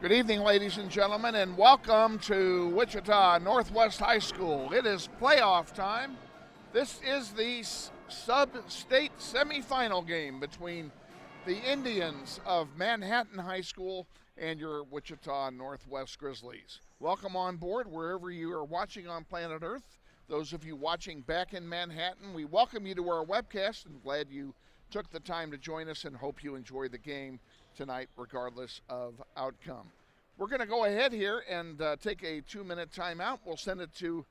Good evening, ladies and gentlemen, and welcome to Wichita Northwest High School. It is playoff time. This is the sub-state semifinal game between the Indians of Manhattan High School and your Wichita Northwest Grizzlies. Welcome on board wherever you are watching on planet Earth. Those of you watching back in Manhattan, we welcome you to our webcast and glad you took the time to join us and hope you enjoy the game tonight regardless of outcome. We're going to go ahead here and take a 2-minute timeout. We'll send it to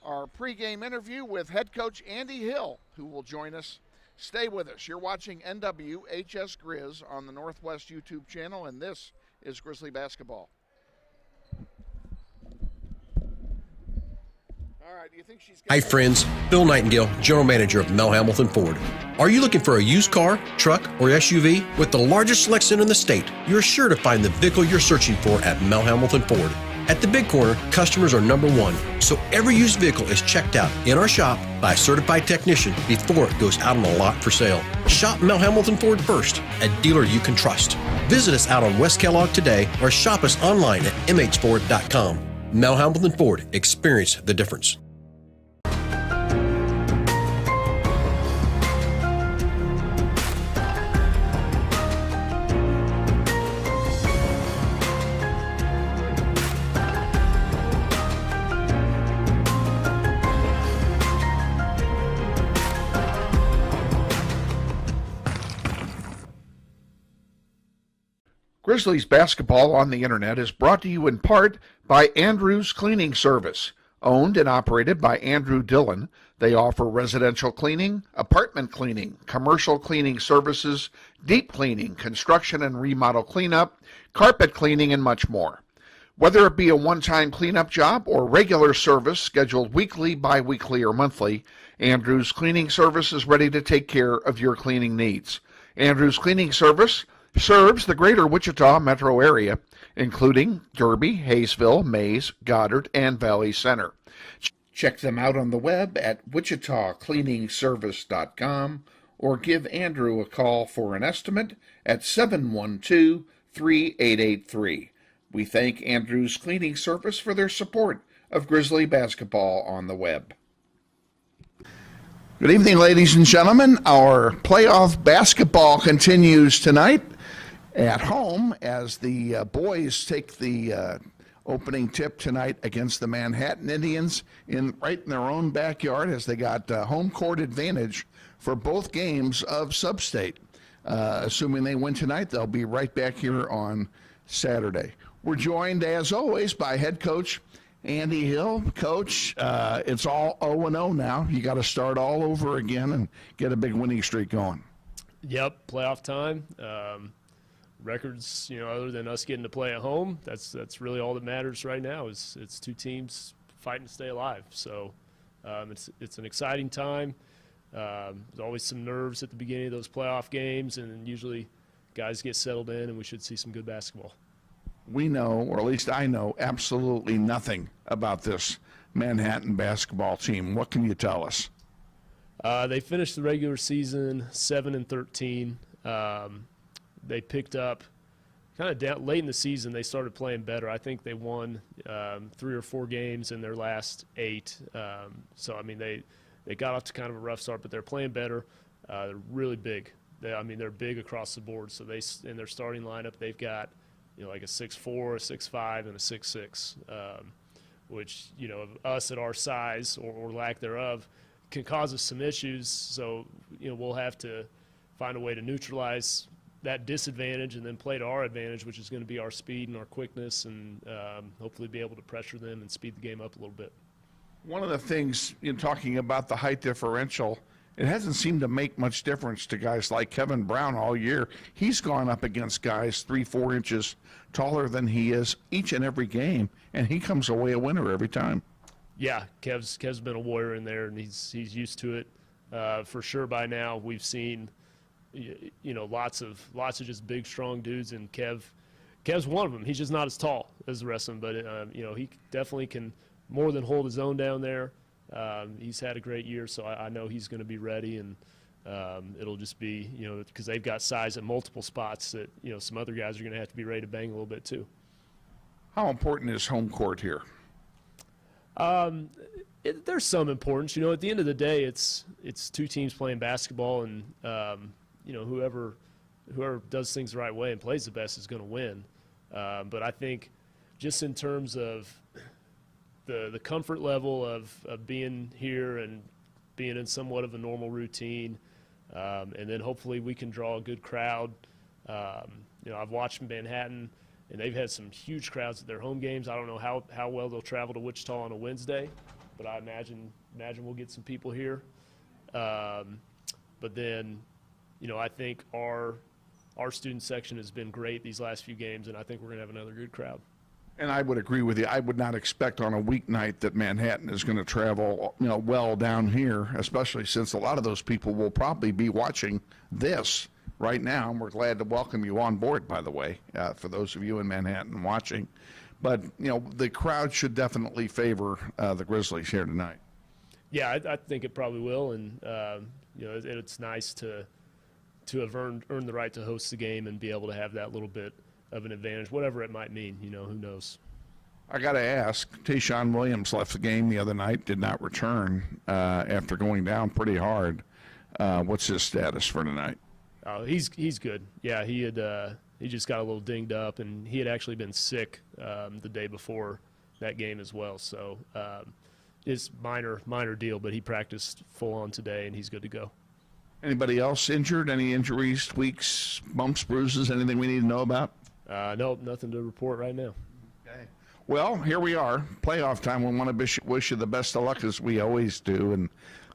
our pregame interview with head coach Andy Hill, who will join us. Stay with us. You're watching NWHS Grizz on the Northwest YouTube channel, and this is Grizzly Basketball. Hi friends, Bill Nightingale, General Manager of Mel Hambelton Ford. Are you looking for a used car, truck, or SUV? With the largest selection in the state, you're sure to find the vehicle you're searching for at Mel Hambelton Ford. At the Big Corner, customers are number one, so every used vehicle is checked out in our shop by a certified technician before it goes out on the lot for sale. Shop Mel Hambelton Ford first, a dealer you can trust. Visit us out on West Kellogg today or shop us online at mhford.com. Mel Hambelton Ford, experience the difference. Grizzlies basketball on the internet is brought to you in part by Andrew's Cleaning Service. Owned and operated by Andrew Dillon, they offer residential cleaning, apartment cleaning, commercial cleaning services, deep cleaning, construction and remodel cleanup, carpet cleaning, and much more. Whether it be a one-time cleanup job or regular service scheduled weekly, bi-weekly, or monthly, Andrew's Cleaning Service is ready to take care of your cleaning needs. Andrew's Cleaning Service serves the greater Wichita metro area, including Derby, Hayesville, Mays, Goddard, and Valley Center. Check them out on the web at wichitacleaningservice.com or give Andrew a call for an estimate at 712-3883. We thank Andrew's Cleaning Service for their support of Grizzly basketball on the web. Good evening, ladies and gentlemen. Our playoff basketball continues tonight at home as the boys take the opening tip tonight against the Manhattan Indians right in their own backyard, as they got home court advantage for both games of Sub-State. Assuming they win tonight, they'll be right back here on Saturday. We're joined, as always, by head coach Andy Hill. Coach, it's all 0-0 now. You got to start all over again and get a big winning streak going. Yep, playoff time. Records, other than us getting to play at home, that's really all that matters right now. It's two teams fighting to stay alive. So it's an exciting time. There's always some nerves at the beginning of those playoff games, and usually guys get settled in, and we should see some good basketball. We know, or at least I know, absolutely nothing about this Manhattan basketball team. What can you tell us? They finished the regular season 7-13. They picked up kind of down late in the season. They started playing better. I think they won 3 or 4 games in their last 8. They got off to kind of a rough start, but they're playing better. They're really big. They're big across the board. So in their starting lineup, they've got like a 6'4", a 6'5", and a 6'6", which of us at our size or lack thereof can cause us some issues. So we'll have to find a way to neutralize that disadvantage and then play to our advantage, which is going to be our speed and our quickness, and hopefully be able to pressure them and speed the game up a little bit. One of the things in talking about the height differential, it hasn't seemed to make much difference to guys like Kevin Brown all year. He's gone up against guys 3-4 inches taller than he is each and every game, and he comes away a winner every time. Yeah, Kev's been a warrior in there, and he's used to it for sure. By now, we've seen lots of just big, strong dudes, and Kev's one of them. He's just not as tall as the rest of them, but he definitely can more than hold his own down there. He's had a great year, so I know he's going to be ready, and it'll just be, because they've got size at multiple spots that, some other guys are going to have to be ready to bang a little bit too. How important is home court here? There's some importance. You know, at the end of the day, it's two teams playing basketball, and you know, whoever does things the right way and plays the best is going to win. But I think just in terms of the comfort level of being here and being in somewhat of a normal routine, and then hopefully we can draw a good crowd. You know, I've watched Manhattan, and they've had some huge crowds at their home games. I don't know how well they'll travel to Wichita on a Wednesday, but I imagine we'll get some people here. But then, you know, I think our student section has been great these last few games, and I think we're going to have another good crowd. And I would agree with you. I would not expect on a weeknight that Manhattan is going to travel, you know, well down here, especially since a lot of those people will probably be watching this right now. And we're glad to welcome you on board, by the way, for those of you in Manhattan watching. But, you know, the crowd should definitely favor the Grizzlies here tonight. Yeah, I think it probably will. And, you know, it's nice to have earned the right to host the game and be able to have that little bit of an advantage, whatever it might mean. You know, who knows? I got to ask, Tayshaun Williams left the game the other night, did not return after going down pretty hard. What's his status for tonight? Oh, he's good. Yeah, he just got a little dinged up, and he had actually been sick the day before that game as well. So it's minor deal, but he practiced full on today, and he's good to go. Anybody else injured? Any injuries, tweaks, bumps, bruises, anything we need to know about? Nope, nothing to report right now. Okay. Well, here we are, playoff time. We want to wish you the best of luck, as we always do, and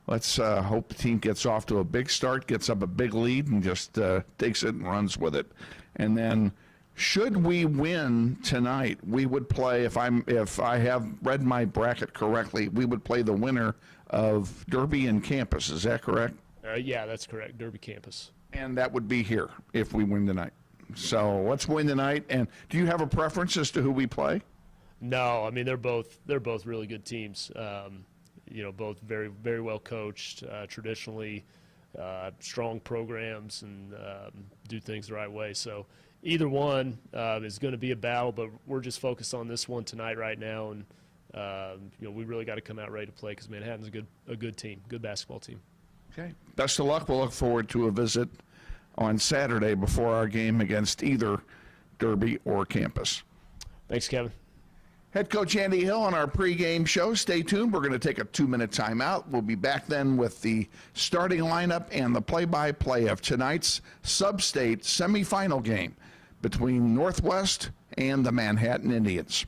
let's hope the team gets off to a big start, gets up a big lead, and just takes it and runs with it. And then, should we win tonight, we would play, if I have read my bracket correctly, we would play the winner of Derby and Campus. Is that correct? Yeah, that's correct. Derby Campus. And that would be here if we win tonight. So let's win tonight. And do you have a preference as to who we play? No, I mean they're both really good teams. You know, both very, very well coached, traditionally strong programs, and do things the right way. So either one is going to be a battle, but we're just focused on this one tonight right now, and you know, we really got to come out ready to play because Manhattan's a good team, good basketball team. Okay. Best of luck. We'll look forward to a visit on Saturday before our game against either Derby or Campus. Thanks, Kevin. Head coach Andy Hill on our pregame show. Stay tuned. We're going to take a 2-minute timeout. We'll be back then with the starting lineup and the play-by-play of tonight's sub-state semifinal game between Northwest and the Manhattan Indians.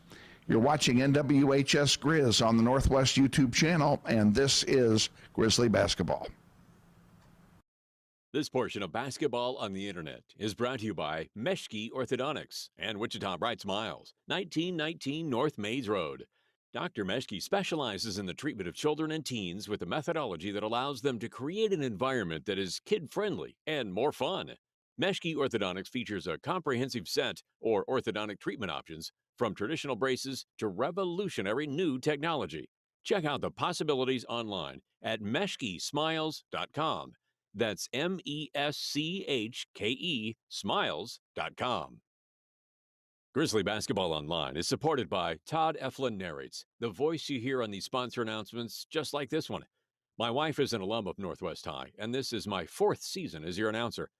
You're watching NWHS Grizz on the Northwest YouTube channel, and this is Grizzly Basketball. This portion of Basketball on the Internet is brought to you by Meshke Orthodontics and Wichita Bright Smiles, 1919 North Mays Road. Dr. Meshke specializes in the treatment of children and teens with a methodology that allows them to create an environment that is kid-friendly and more fun. Meshke Orthodontics features a comprehensive set or orthodontic treatment options, from traditional braces to revolutionary new technology. Check out the possibilities online at meshkesmiles.com. That's MESCHKE smiles.com. Grizzly Basketball Online is supported by Todd Eflin Narrates, the voice you hear on these sponsor announcements just like this one. My wife is an alum of Northwest High, and this is my 4th season as your announcer.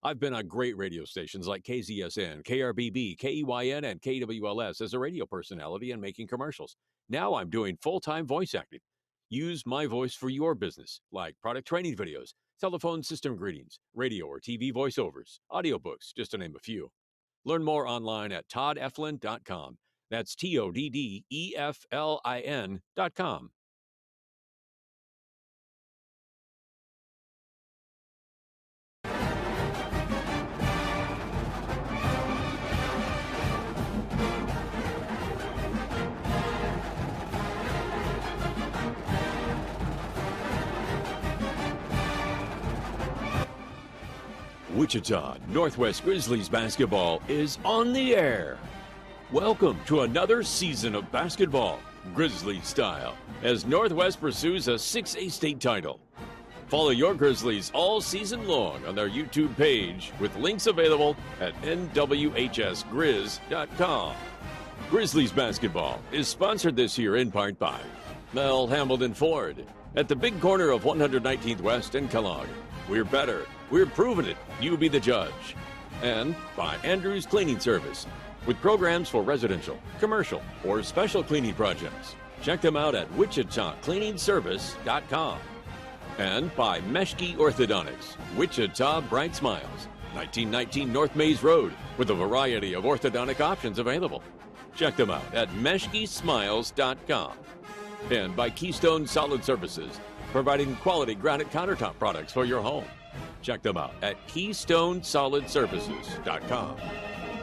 I've been on great radio stations like KZSN, KRBB, KEYN, and KWLS as a radio personality and making commercials. Now I'm doing full-time voice acting. Use my voice for your business, like product training videos, telephone system greetings, radio or TV voiceovers, audiobooks, just to name a few. Learn more online at toddeflin.com. That's TODDEFLIN.com. Wichita Northwest Grizzlies basketball is on the air. Welcome to another season of basketball, Grizzly style, as Northwest pursues a 6A state title. Follow your Grizzlies all season long on their YouTube page with links available at nwhsgrizz.com. Grizzlies basketball is sponsored this year in part by Mel Hambledon Ford at the big corner of 119th West and Kellogg. We're better. We're proving it. You be the judge. And by Andrews Cleaning Service with programs for residential, commercial, or special cleaning projects. Check them out at WichitaCleaningService.com. And by Meshke Orthodontics, Wichita Bright Smiles, 1919 North Maze Road, with a variety of orthodontic options available. Check them out at MeshkeSmiles.com. And by Keystone Solid Surfaces, providing quality granite countertop products for your home. Check them out at KeystoneSolidSurfaces.com.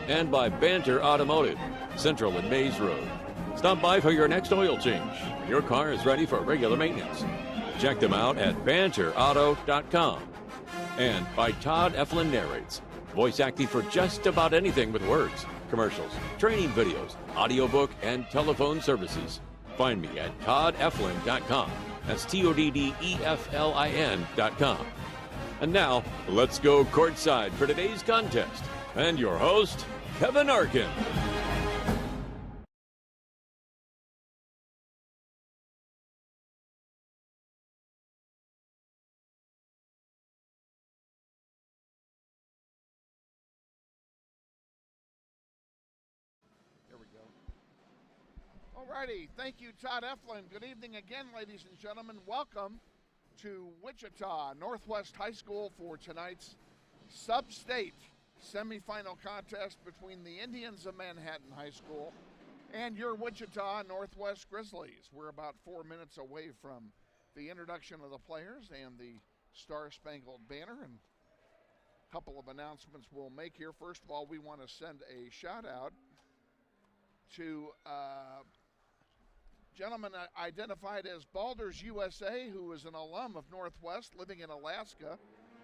And by Banter Automotive, Central and Maze Road. Stop by for your next oil change when your car is ready for regular maintenance. Check them out at BanterAuto.com. And by Todd Eflin Narrates, voice acting for just about anything with words, commercials, training videos, audiobook, and telephone services. Find me at ToddEflin.com. That's ToddEflin.com. And now, let's go courtside for today's contest. And your host, Kevin Arkin. Here we go. Alrighty, thank you, Todd Eflin. Good evening again, ladies and gentlemen. Welcome to Wichita Northwest High School for tonight's sub-state semifinal contest between the Indians of Manhattan High School and your Wichita Northwest Grizzlies. We're about 4 minutes away from the introduction of the players and the Star-Spangled Banner, and a couple of announcements we'll make here. First of all, we want to send a shout out to gentleman identified as Balders USA, who is an alum of Northwest living in Alaska,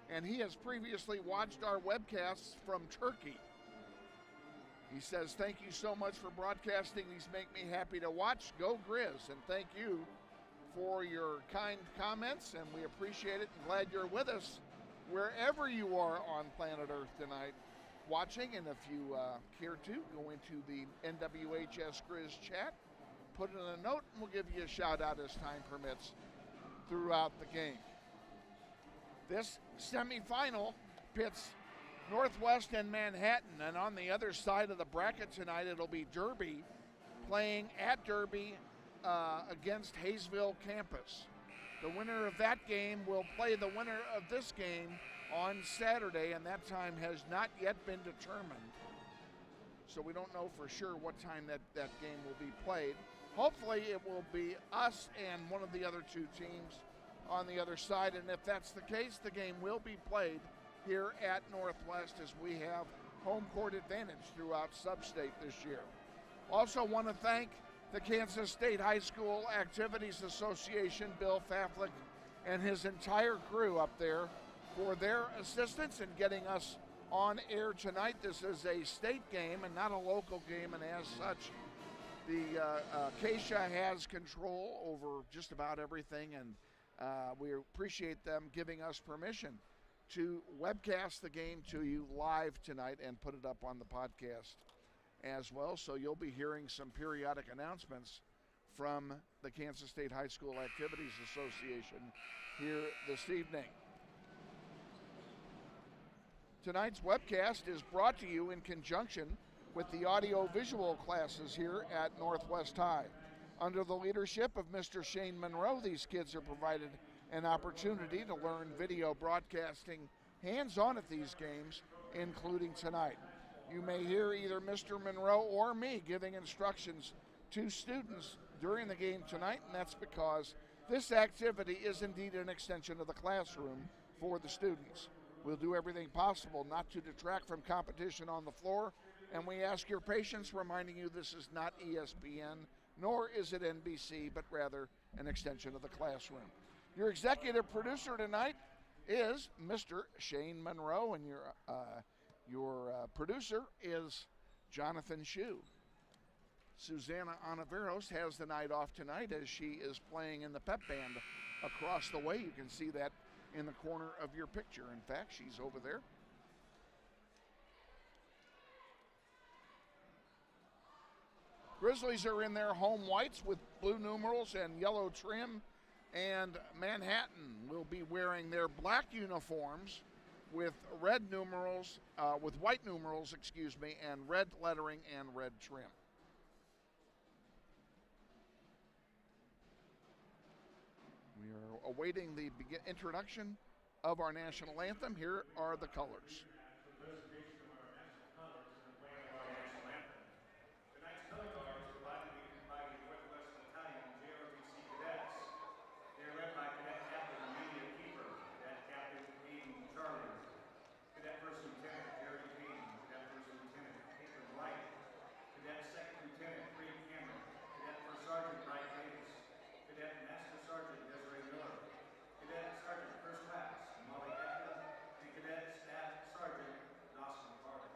and he has previously watched our webcasts from Turkey. He says, "Thank you so much for broadcasting. These make me happy to watch. Go Grizz." And thank you for your kind comments, and we appreciate it and glad you're with us wherever you are on planet Earth tonight watching. And if you care to, go into the NWHS Grizz chat, put in a note, and we'll give you a shout out as time permits throughout the game. This semifinal pits Northwest and Manhattan, and on the other side of the bracket tonight, it'll be Derby playing at Derby against Hayesville campus. The winner of that game will play the winner of this game on Saturday, and that time has not yet been determined. So we don't know for sure what time that game will be played. Hopefully it will be us and one of the other two teams on the other side, and if that's the case, the game will be played here at Northwest, as we have home court advantage throughout Sub-State this year. Also want to thank the Kansas State High School Activities Association, Bill Faflick, and his entire crew up there for their assistance in getting us on air tonight. This is a state game and not a local game, and as such, the Acacia has control over just about everything, and we appreciate them giving us permission to webcast the game to you live tonight and put it up on the podcast as well. So you'll be hearing some periodic announcements from the Kansas State High School Activities Association here this evening. Tonight's webcast is brought to you in conjunction with the audio-visual classes here at Northwest High. Under the leadership of Mr. Shane Monroe, these kids are provided an opportunity to learn video broadcasting hands-on at these games, including tonight. You may hear either Mr. Monroe or me giving instructions to students during the game tonight, and that's because this activity is indeed an extension of the classroom for the students. We'll do everything possible not to detract from competition on the floor, and we ask your patience, reminding you this is not ESPN, nor is it NBC, but rather an extension of the classroom. Your executive producer tonight is Mr. Shane Monroe, and your producer is Jonathan Shieu. Sussana Ontiveros has the night off tonight as she is playing in the pep band across the way. You can see that in the corner of your picture. In fact, she's over there. Grizzlies are in their home whites with blue numerals and yellow trim, and Manhattan will be wearing their black uniforms with red numerals, with white numerals, and red lettering and red trim. We are awaiting the introduction of our national anthem. Here are the colors. Tonight's color guard is provided by the Northwest Battalion JROTC cadets. They are led by Cadet Captain Amelia Keeper, Cadet Captain Aiden Charlie, Cadet First Lieutenant Jerry Payne, Cadet First Lieutenant Caitlin Wright, Cadet Second Lieutenant Reed Cameron, Cadet First Sergeant Wright Davis, Cadet Master Sergeant Desiree Miller, Cadet Sergeant First Class Molly Eckler, and Cadet Staff Sergeant Dawson Carter.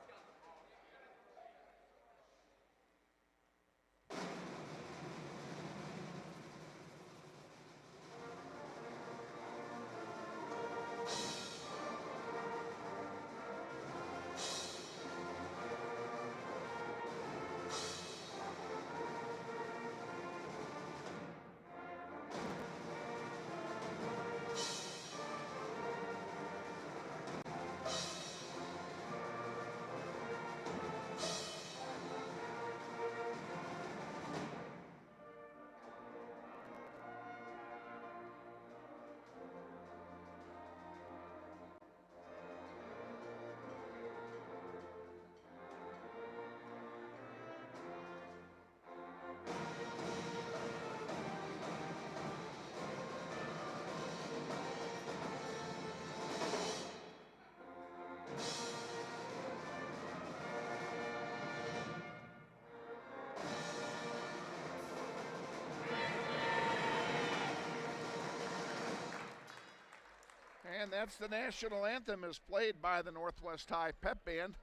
And that's the national anthem as played by the Northwest High Pep Band.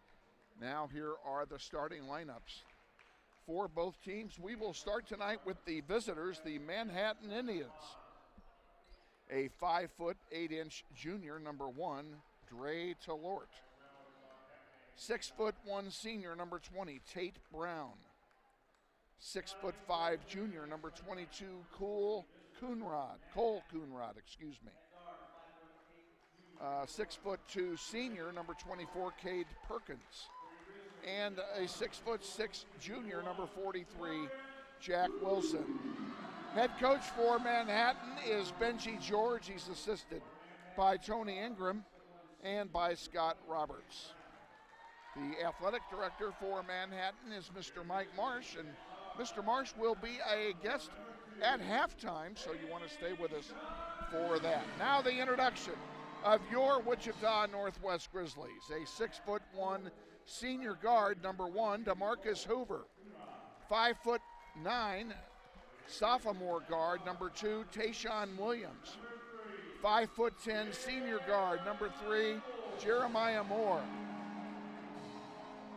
Now here are the starting lineups for both teams. We will start tonight with the visitors, the Manhattan Indians. A 5'8" junior, number 1, Dre Talort. 6'1" senior, number 20, Tate Brown. 6'5" junior, number 22, Cole Coonrod. 6'2" senior, number 24, Cade Perkins. And a 6'6" junior, number 43, Jack Wilson. Head coach for Manhattan is Benji George. He's assisted by Tony Ingram and by Scott Roberts. The athletic director for Manhattan is Mr. Mike Marsh, and Mr. Marsh will be a guest at halftime, so you want to stay with us for that. Now the introduction of your Wichita Northwest Grizzlies. A 6'1" senior guard, number 1, DeMarcus Hoover. 5'9" sophomore guard, number 2, Tayshawn Williams. 5'10" senior guard, number 3, Jeremiah Moore.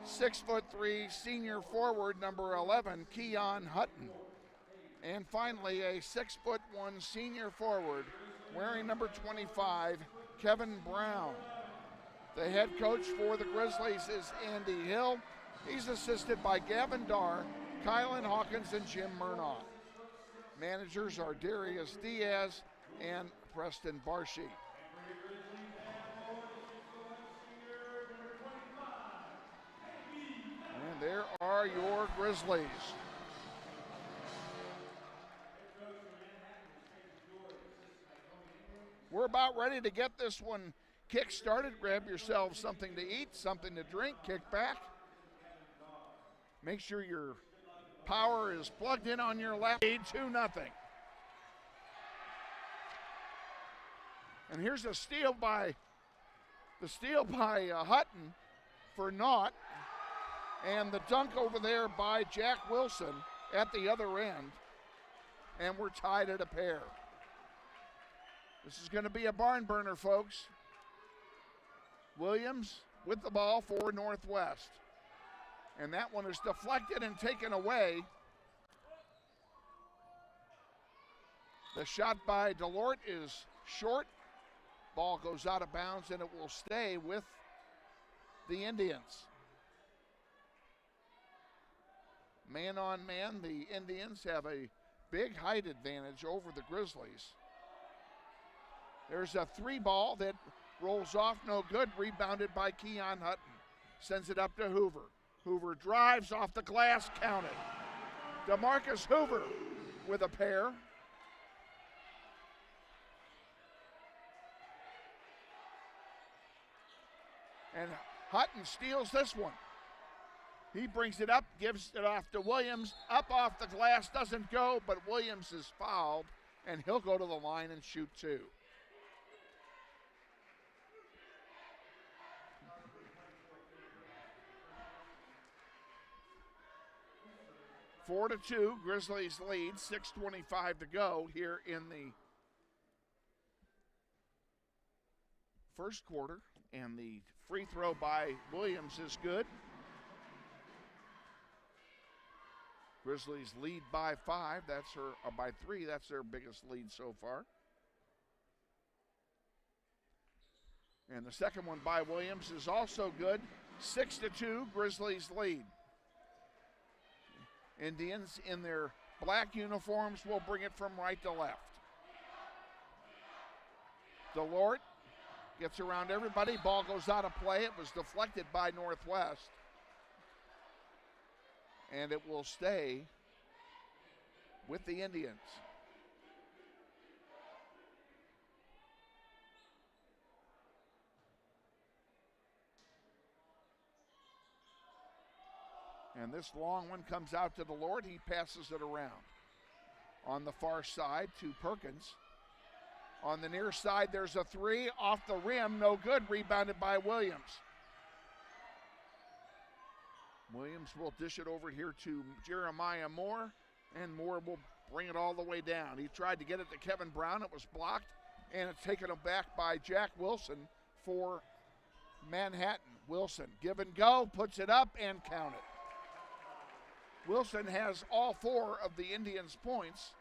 6'3" senior forward, number 11, Keon Hutton. And finally, a 6'1" senior forward, wearing number 25, Kevin Brown. The head coach for the Grizzlies is Andy Hill. He's assisted by Gavin Darr, Kylan Hawkins, and Jim Murnaugh. Managers are Darius Diaz and Preston Barshee. And there are your Grizzlies. We're about ready to get this one kick-started. Grab yourselves something to eat, something to drink, kick back. Make sure your power is plugged in on your lap. 2-0. And here's a steal by Hutton for naught. And the dunk over there by Jack Wilson at the other end. And we're tied at a pair. This is going to be a barn burner, folks. Williams with the ball for Northwest. And that one is deflected and taken away. The shot by Delort is short. Ball goes out of bounds and it will stay with the Indians. Man on man, the Indians have a big height advantage over the Grizzlies. There's a 3-ball that rolls off, no good, rebounded by Keon Hutton. Sends it up to Hoover. Hoover drives off the glass, counted. DeMarcus Hoover with a pair. And Hutton steals this one. He brings it up, gives it off to Williams. Up off the glass, doesn't go, but Williams is fouled, and he'll go to the line and shoot 2. Four to 2, Grizzlies lead, 6:25 to go here in the first quarter, and the free throw by Williams is good. Grizzlies lead by 5, by 3, that's their biggest lead so far. And the second one by Williams is also good, 6-2, Grizzlies lead. Indians in their black uniforms will bring it from right to left. Delort gets around everybody, ball goes out of play. It was deflected by Northwest. And it will stay with the Indians. And this long one comes out to Delort. He passes it around. On the far side to Perkins. On the near side, there's a 3 off the rim, no good, rebounded by Williams. Williams will dish it over here to Jeremiah Moore, and Moore will bring it all the way down. He tried to get it to Kevin Brown. It was blocked, and it's taken back by Jack Wilson for Manhattan. Wilson, give and go, puts it up and count it. Wilson has all 4 of the Indians' points,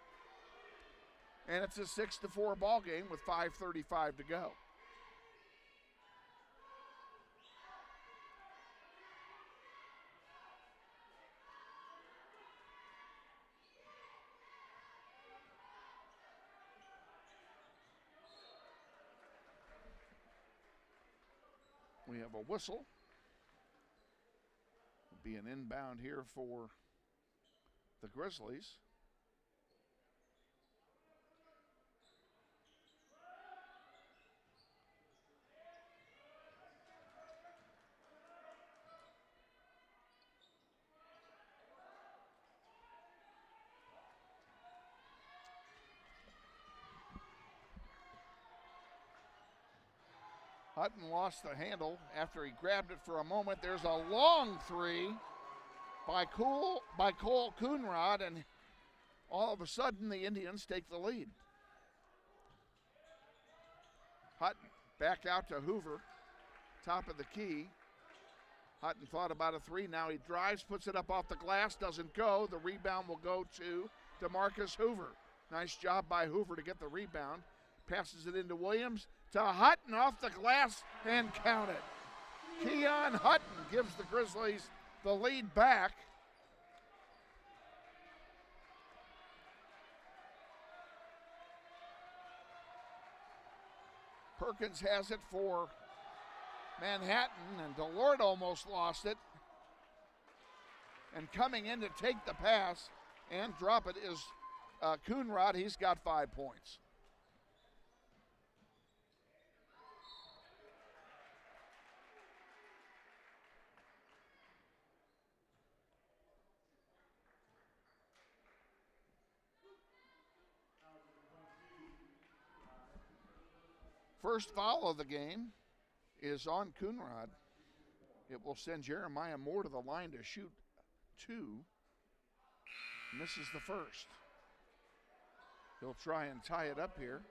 and it's a 6-4 ball game with 5:35 to go. We have a whistle. It'll be an inbound here for the Grizzlies. Hutton lost the handle after he grabbed it for a moment. There's a long 3 by Cole Coonrod, and all of a sudden the Indians take the lead. Hutton back out to Hoover, top of the key. Hutton thought about a 3, now he drives, puts it up off the glass, doesn't go. The rebound will go to DeMarcus Hoover. Nice job by Hoover to get the rebound. Passes it into Williams, to Hutton off the glass and count it. Keon Hutton gives the Grizzlies the lead back. Perkins has it for Manhattan, and Delort almost lost it. And coming in to take the pass and drop it is Coonrod. He's got 5 points. First foul of the game is on Coonrod. It will send Jeremiah Moore to the line to shoot 2. Misses the first. He'll try and tie it up here.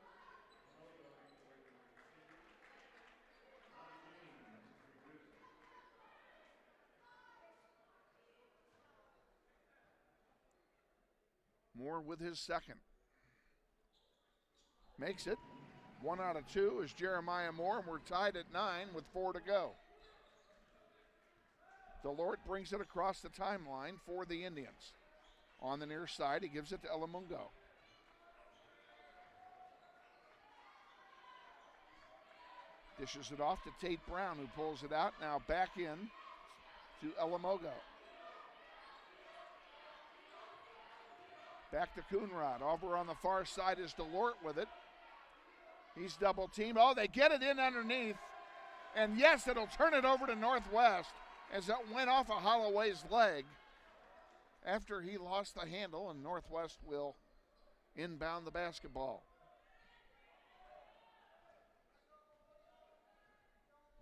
Moore with his second. Makes it. 1 out of 2 is Jeremiah Moore, and we're tied at 9 with 4 to go. Delort brings it across the timeline for the Indians. On the near side, he gives it to Elamungo. Dishes it off to Tate Brown, who pulls it out. Now back in to Elamogo. Back to Coonrod. Over on the far side is Delort with it. He's double teamed. Oh, they get it in underneath. And yes, it'll turn it over to Northwest as it went off of Holloway's leg after he lost the handle, and Northwest will inbound the basketball.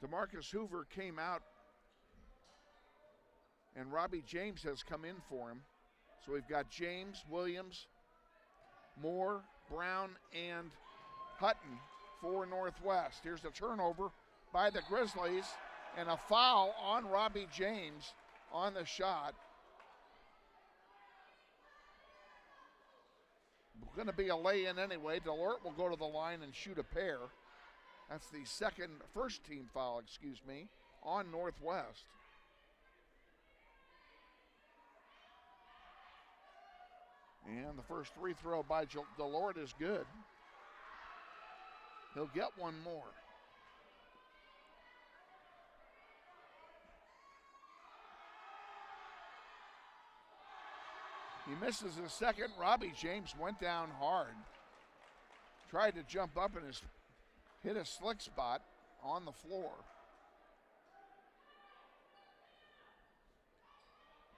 DeMarcus Hoover came out, and Robbie James has come in for him. So we've got James, Williams, Moore, Brown, and Hutton for Northwest. Here's the turnover by the Grizzlies, and a foul on Robbie James on the shot. Going to be a lay-in anyway. Delort will go to the line and shoot a pair. That's the first team foul, on Northwest. And the first free throw by Delort is good. He'll get one more. He misses his second. Robbie James went down hard. Tried to jump up and hit a slick spot on the floor.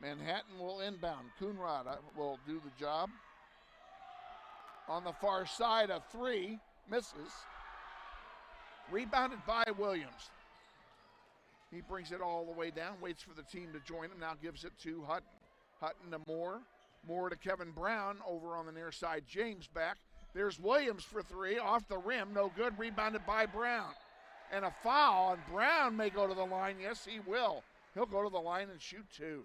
Manhattan will inbound. Coonrod will do the job. On the far side, a three, misses. Rebounded by Williams. He brings it all the way down, waits for the team to join him, now gives it to Hutton. Hutton to Moore. Moore to Kevin Brown over on the near side. James back. There's Williams for three, off the rim, no good, rebounded by Brown. And a foul, and Brown may go to the line. Yes, he will. He'll go to the line and shoot two.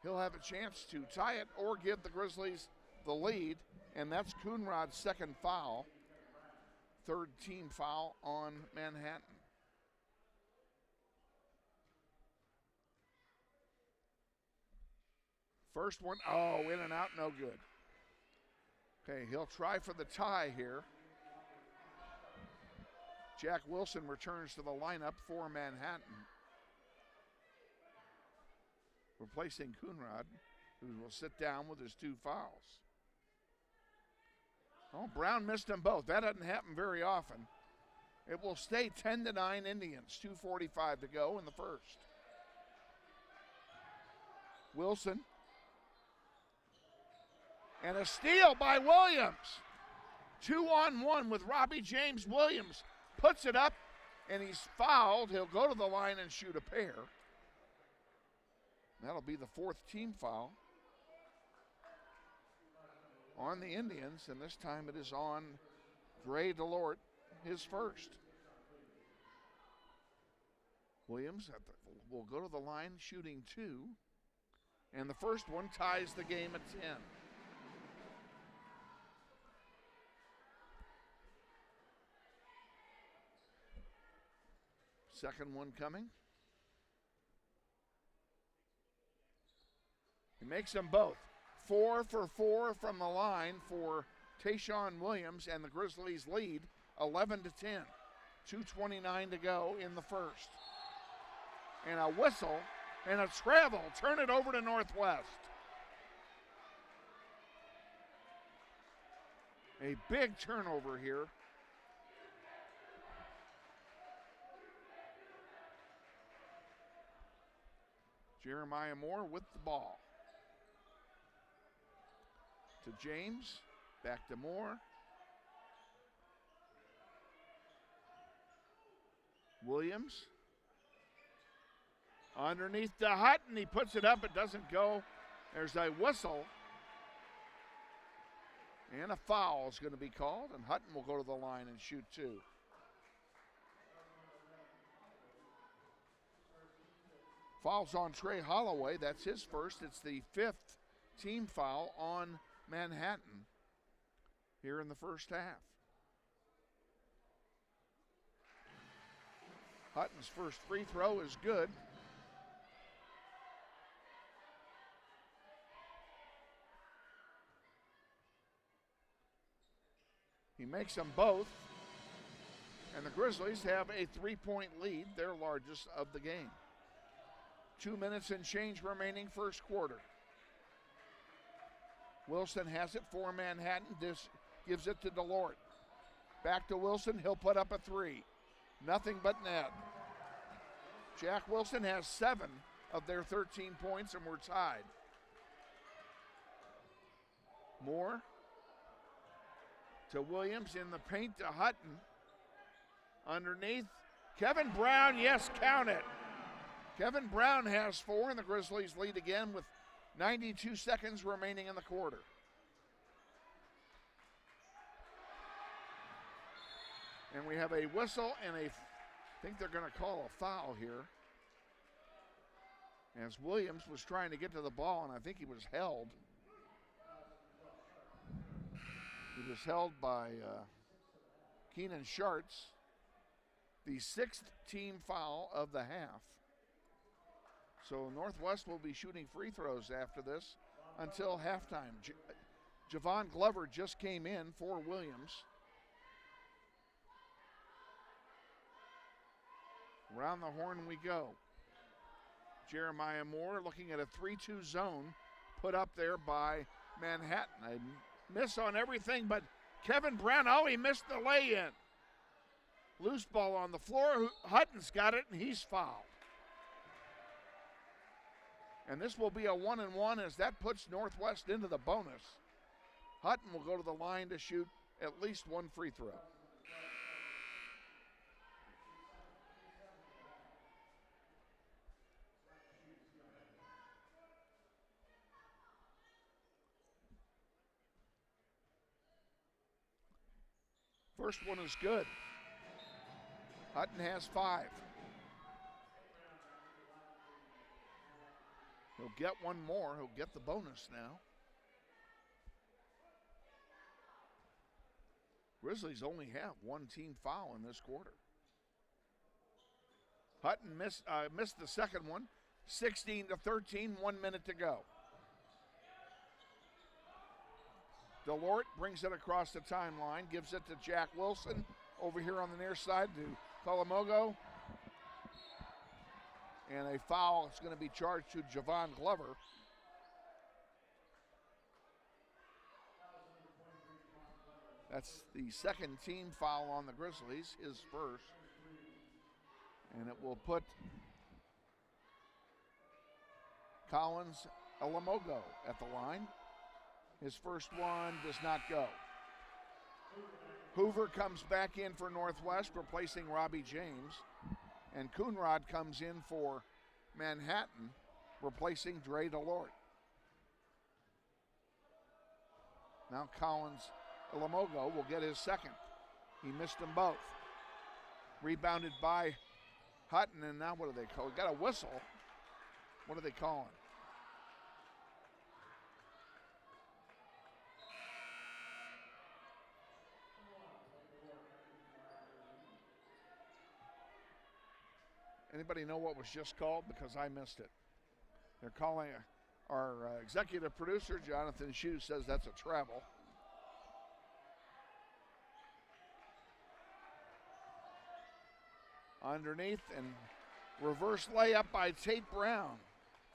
He'll have a chance to tie it or give the Grizzlies the lead, and that's Coonrod's second foul. Third team foul on Manhattan. First one, in and out, no good. Okay, he'll try for the tie here. Jack Wilson returns to the lineup for Manhattan, replacing Coonrod, who will sit down with his two fouls. Oh, Brown missed them both. That doesn't happen very often. It will stay 10-9 Indians, 2:45 to go in the first. Wilson. And a steal by Williams. 2-on-1 with Robbie James. Williams puts it up, and he's fouled. He'll go to the line and shoot a pair. That'll be the fourth team foul on the Indians, and this time it is on Dre Delort, his first. Williams will go to the line shooting two, and the first one ties the game at 10. Second one coming. He makes them both. 4 for 4 from the line for Tayshawn Williams, and the Grizzlies lead 11-10. 2:29 to go in the first. And a whistle and a travel. Turn it over to Northwest. A big turnover here. Jeremiah Moore with the ball. To James, back to Moore. Williams. Underneath to Hutton, he puts it up, it doesn't go. There's a whistle. And a foul is going to be called, and Hutton will go to the line and shoot two. Fouls on Trey Holloway, that's his first. It's the fifth team foul on Manhattan here in the first half. Hutton's first free throw is good. He makes them both. And the Grizzlies have a 3-point lead, their largest of the game. 2 minutes and change remaining first quarter. Wilson has it for Manhattan. This gives it to DeLort. Back to Wilson. He'll put up a three. Nothing but net. Jack Wilson has 7 of their 13 points, and we're tied. Moore to Williams in the paint to Hutton. Underneath, Kevin Brown, yes, count it. Kevin Brown has 4, and the Grizzlies lead again with 92 seconds remaining in the quarter. And we have a whistle and I think they're going to call a foul here. As Williams was trying to get to the ball, and I think he was held. He was held by Keenan Schartz. The 6th team foul of the half. So Northwest will be shooting free throws after this until halftime. Javon Glover just came in for Williams. Around the horn we go. Jeremiah Moore looking at a 3-2 zone put up there by Manhattan. A miss on everything but Kevin Brown. Oh, he missed the lay-in. Loose ball on the floor. Hutton's got it, and he's fouled. And this will be a 1-and-1 as that puts Northwest into the bonus. Hutton will go to the line to shoot at least one free throw. First one is good. Hutton has 5. He'll get one more. He'll get the bonus now. Grizzlies only have one team foul in this quarter. Hutton missed the second one. 16-13, 1 minute to go. DeLort brings it across the timeline, gives it to Jack Wilson over here on the near side to Colamogo. And a foul is going to be charged to Javon Glover. That's the second team foul on the Grizzlies, his first. And it will put Collins Alamogo at the line. His first one does not go. Hoover comes back in for Northwest, replacing Robbie James. And Coonrod comes in for Manhattan, replacing Dre DeLort. Now Collins Alamogo will get his second. He missed them both. Rebounded by Hutton, and now what do they call? We got a whistle. What are they calling? Anybody know what was just called? Because I missed it. They're calling, our executive producer, Jonathan Shieu, says that's a travel. Underneath, and reverse layup by Tate Brown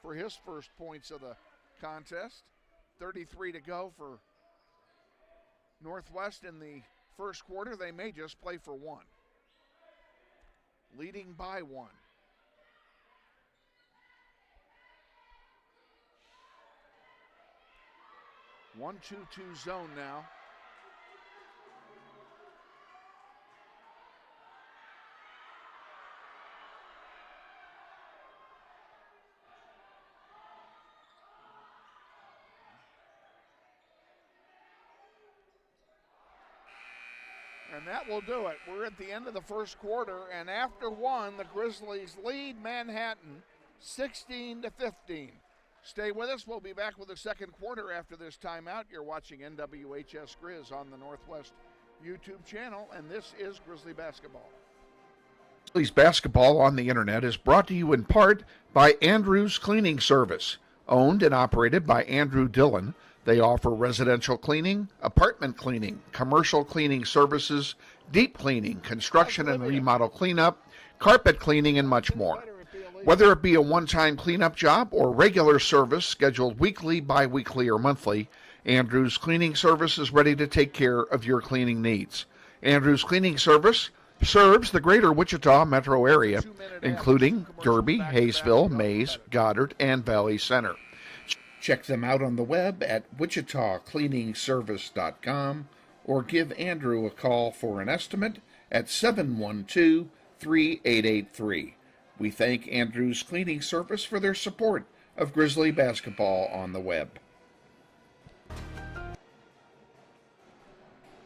for his first points of the contest. 33 to go for Northwest in the first quarter. They may just play for one. Leading by 1. One, 2-2 zone now. And that will do it. We're at the end of the first quarter, and after one, the Grizzlies lead Manhattan 16-15. Stay with us. We'll be back with the second quarter after this timeout. You're watching NWHS Grizz on the Northwest YouTube channel, and this is Grizzly Basketball. Grizzlies basketball on the internet is brought to you in part by Andrew's Cleaning Service. Owned and operated by Andrew Dillon, they offer residential cleaning, apartment cleaning, commercial cleaning services, deep cleaning, construction and remodel cleanup, carpet cleaning, and much more. Whether it be a one-time cleanup job or regular service scheduled weekly, bi-weekly, or monthly, Andrew's Cleaning Service is ready to take care of your cleaning needs. Andrew's Cleaning Service serves the greater Wichita metro area, including Derby, Hayesville, Mays, Goddard, and Valley Center. Check them out on the web at wichitacleaningservice.com or give Andrew a call for an estimate at 712-3883. We thank Andrew's Cleaning Service for their support of Grizzly basketball on the web.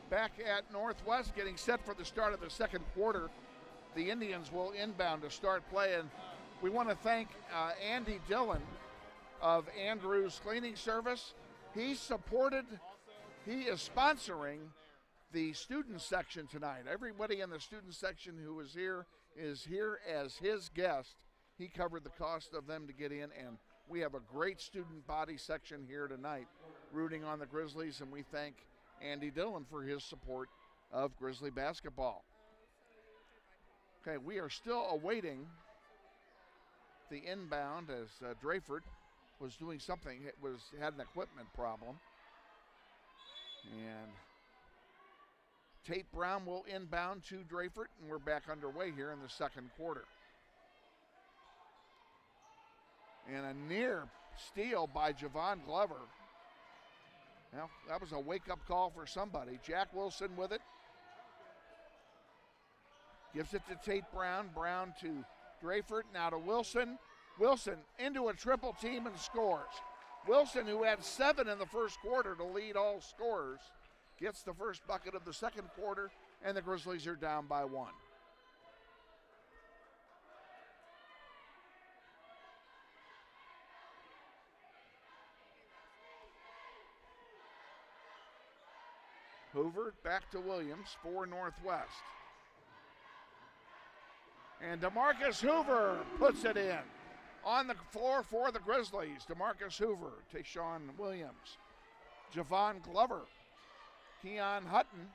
Back at Northwest, getting set for the start of the second quarter. The Indians will inbound to start playing. We want to thank Andy Dillon of Andrew's Cleaning Service. He is sponsoring the student section tonight. Everybody in the student section who is here as his guest. He covered the cost of them to get in, and we have a great student body section here tonight rooting on the Grizzlies, and we thank Andy Dillon for his support of Grizzly basketball. Okay, we are still awaiting the inbound as Drayford was doing something, had an equipment problem. And Tate Brown will inbound to Drayford, and we're back underway here in the second quarter. And a near steal by Javon Glover. Well, that was a wake-up call for somebody. Jack Wilson with it. Gives it to Tate Brown. Brown to Drayford. Now to Wilson. Wilson into a triple team and scores. Wilson, who had 7 in the first quarter to lead all scorers, gets the first bucket of the second quarter, and the Grizzlies are down by 1. Hoover back to Williams for Northwest. And DeMarcus Hoover puts it in. On the floor for the Grizzlies, DeMarcus Hoover to Sean Williams. Javon Glover. Keon Hutton.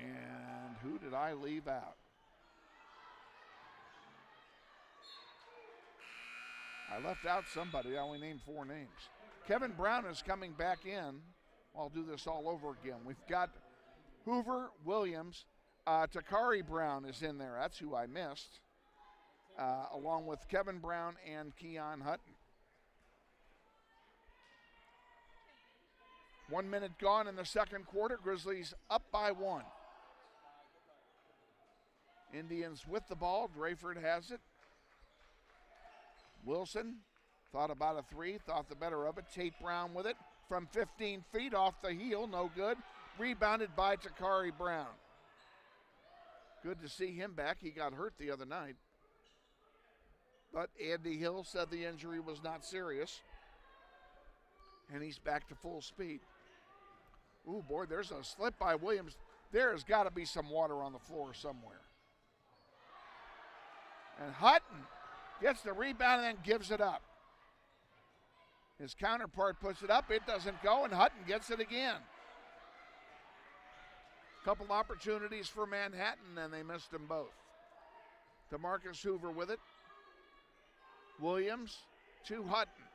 And who did I leave out? I left out somebody. I only named 4 names. Kevin Brown is coming back in. I'll do this all over again. We've got Hoover, Williams, Takari Brown is in there. That's who I missed, along with Kevin Brown and Keon Hutton. 1 minute gone in the second quarter. Grizzlies up by 1. Indians with the ball. Drayford has it. Wilson thought about a 3, thought the better of it. Tate Brown with it. From 15 feet off the heel, no good. Rebounded by Takari Brown. Good to see him back. He got hurt the other night. But Andy Hill said the injury was not serious. And he's back to full speed. Ooh, boy, there's a slip by Williams. There has got to be some water on the floor somewhere. And Hutton gets the rebound and then gives it up. His counterpart puts it up. It doesn't go, and Hutton gets it again. Couple opportunities for Manhattan, and they missed them both. DeMarcus Hoover with it. Williams to Hutton.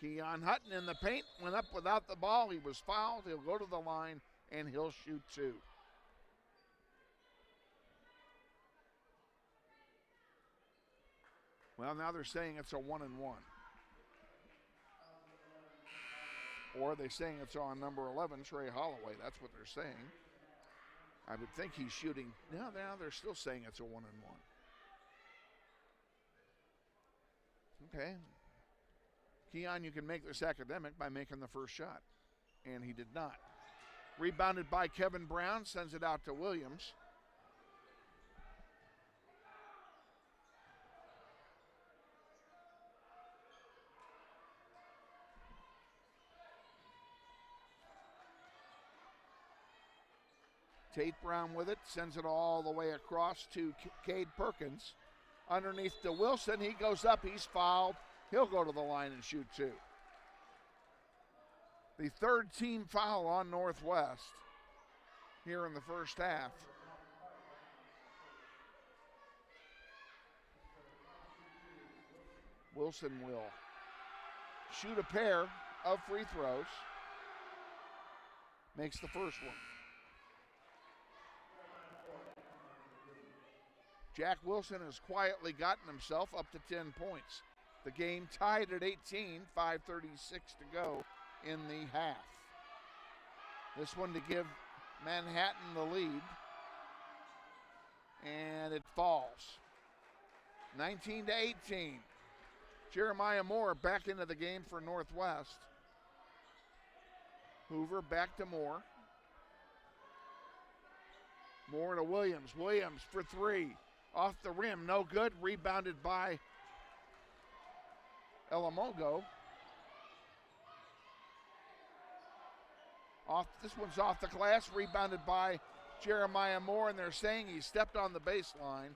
Keon Hutton in the paint, went up without the ball. He was fouled. He'll go to the line, and he'll shoot 2. Well, now they're saying it's a 1-1. Or they're saying it's on number 11, Trey Holloway. That's what they're saying. I would think he's shooting. Now they're still saying it's a 1-1. Okay. Keon, you can make this academic by making the first shot. And he did not. Rebounded by Kevin Brown, sends it out to Williams. Tate Brown with it, sends it all the way across to Cade Perkins. Underneath to Wilson, he goes up, he's fouled. He'll go to the line and shoot two. The third team foul on Northwest here in the first half. Wilson will shoot a pair of free throws. Makes the first one. Jack Wilson has quietly gotten himself up to 10 points. The game tied at 18, 5:36 to go in the half. This one to give Manhattan the lead. And it falls. 19-18. Jeremiah Moore back into the game for Northwest. Hoover back to Moore. Moore to Williams. Williams for three. Off the rim, no good. Rebounded by Elamogo. This one's off the glass, rebounded by Jeremiah Moore, and they're saying he stepped on the baseline,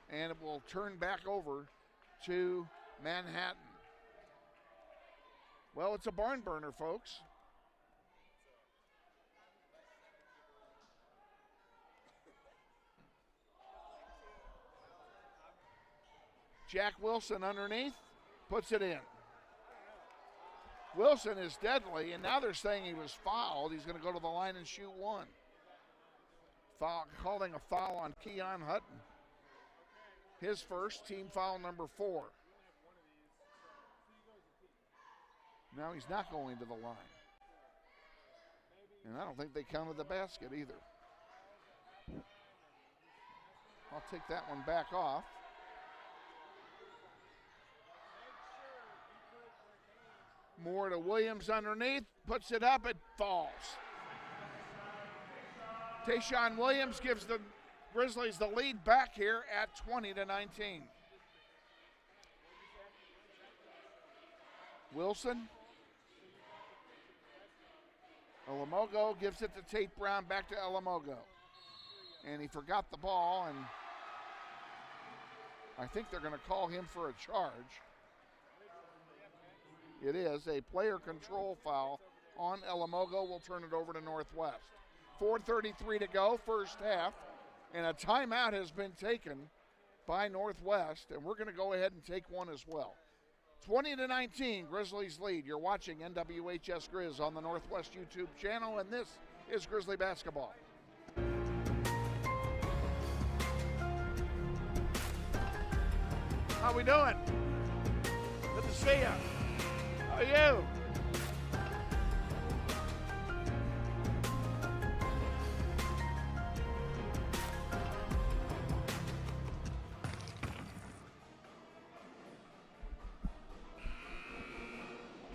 and it will turn back over to Manhattan. Well, it's a barn burner, folks. Jack Wilson underneath, puts it in. Wilson is deadly, and now they're saying he was fouled. He's going to go to the line and shoot one. Calling a foul on Keon Hutton. His first, team foul number 4. Now he's not going to the line. And I don't think they counted the basket either. I'll take that one back off. Moore to Williams underneath, puts it up, it falls. Tayshaun Williams gives the Grizzlies the lead back here at 20-19. Wilson. Elamogo gives it to Tate Brown, back to Elamogo. And he forgot the ball, and I think they're going to call him for a charge. It is a player control foul on Elamogo. We'll turn it over to Northwest. 4:33 to go, first half, and a timeout has been taken by Northwest, and we're going to go ahead and take one as well. 20-19, Grizzlies lead. You're watching NWHS Grizz on the Northwest YouTube channel, and this is Grizzly basketball. How we doing? Good to see you. How are you?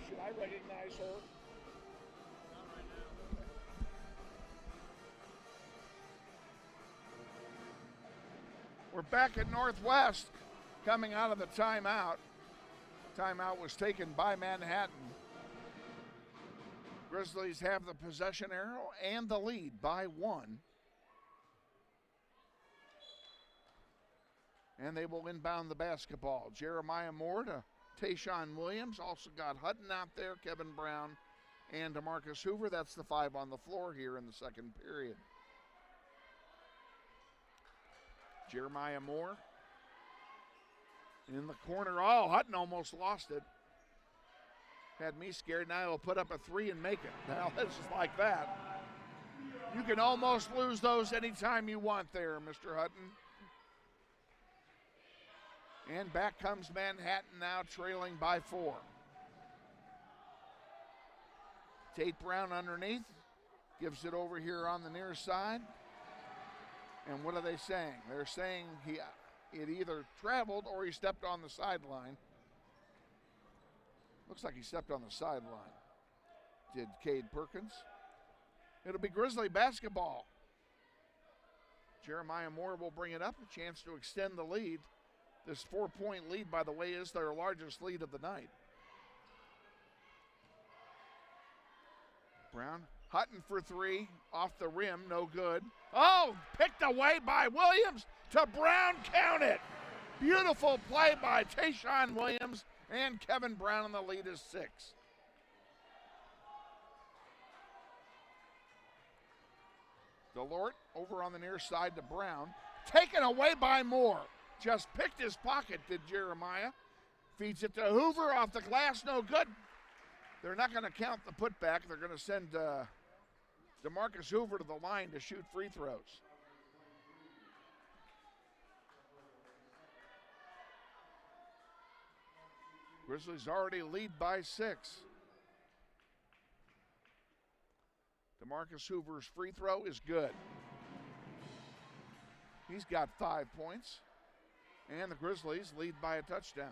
Should I recognize her? Not right now. We're back at Northwest coming out of the timeout. Timeout was taken by Manhattan. Grizzlies have the possession arrow and the lead by 1. And they will inbound the basketball. Jeremiah Moore to Tayshaun Williams. Also got Hutton out there, Kevin Brown, and DeMarcus Hoover. That's the 5 on the floor here in the second period. Jeremiah Moore in the corner. Oh, Hutton almost lost it. Had me scared. Now he'll put up a 3 and make it. Now this is like that. You can almost lose those anytime you want there, Mr. Hutton. And back comes Manhattan now, trailing by 4. Tate Brown underneath. Gives it over here on the near side. And what are they saying? They're saying it either traveled or he stepped on the sideline. Looks like he stepped on the sideline. Did Cade Perkins. It'll be Grizzly basketball. Jeremiah Moore will bring it up, a chance to extend the lead. This 4-point lead, by the way, is their largest lead of the night. Brown, Hutton for three, off the rim, no good. Oh, picked away by Williams to Brown, count it. Beautiful play by Tayshawn Williams, and Kevin Brown, and the lead is 6. Delort over on the near side to Brown, taken away by Moore. Just picked his pocket, did Jeremiah. Feeds it to Hoover, off the glass, no good. They're not going to count the putback. They're going to send DeMarcus Hoover to the line to shoot free throws. Grizzlies already lead by 6. DeMarcus Hoover's free throw is good. He's got 5 points. And the Grizzlies lead by a touchdown.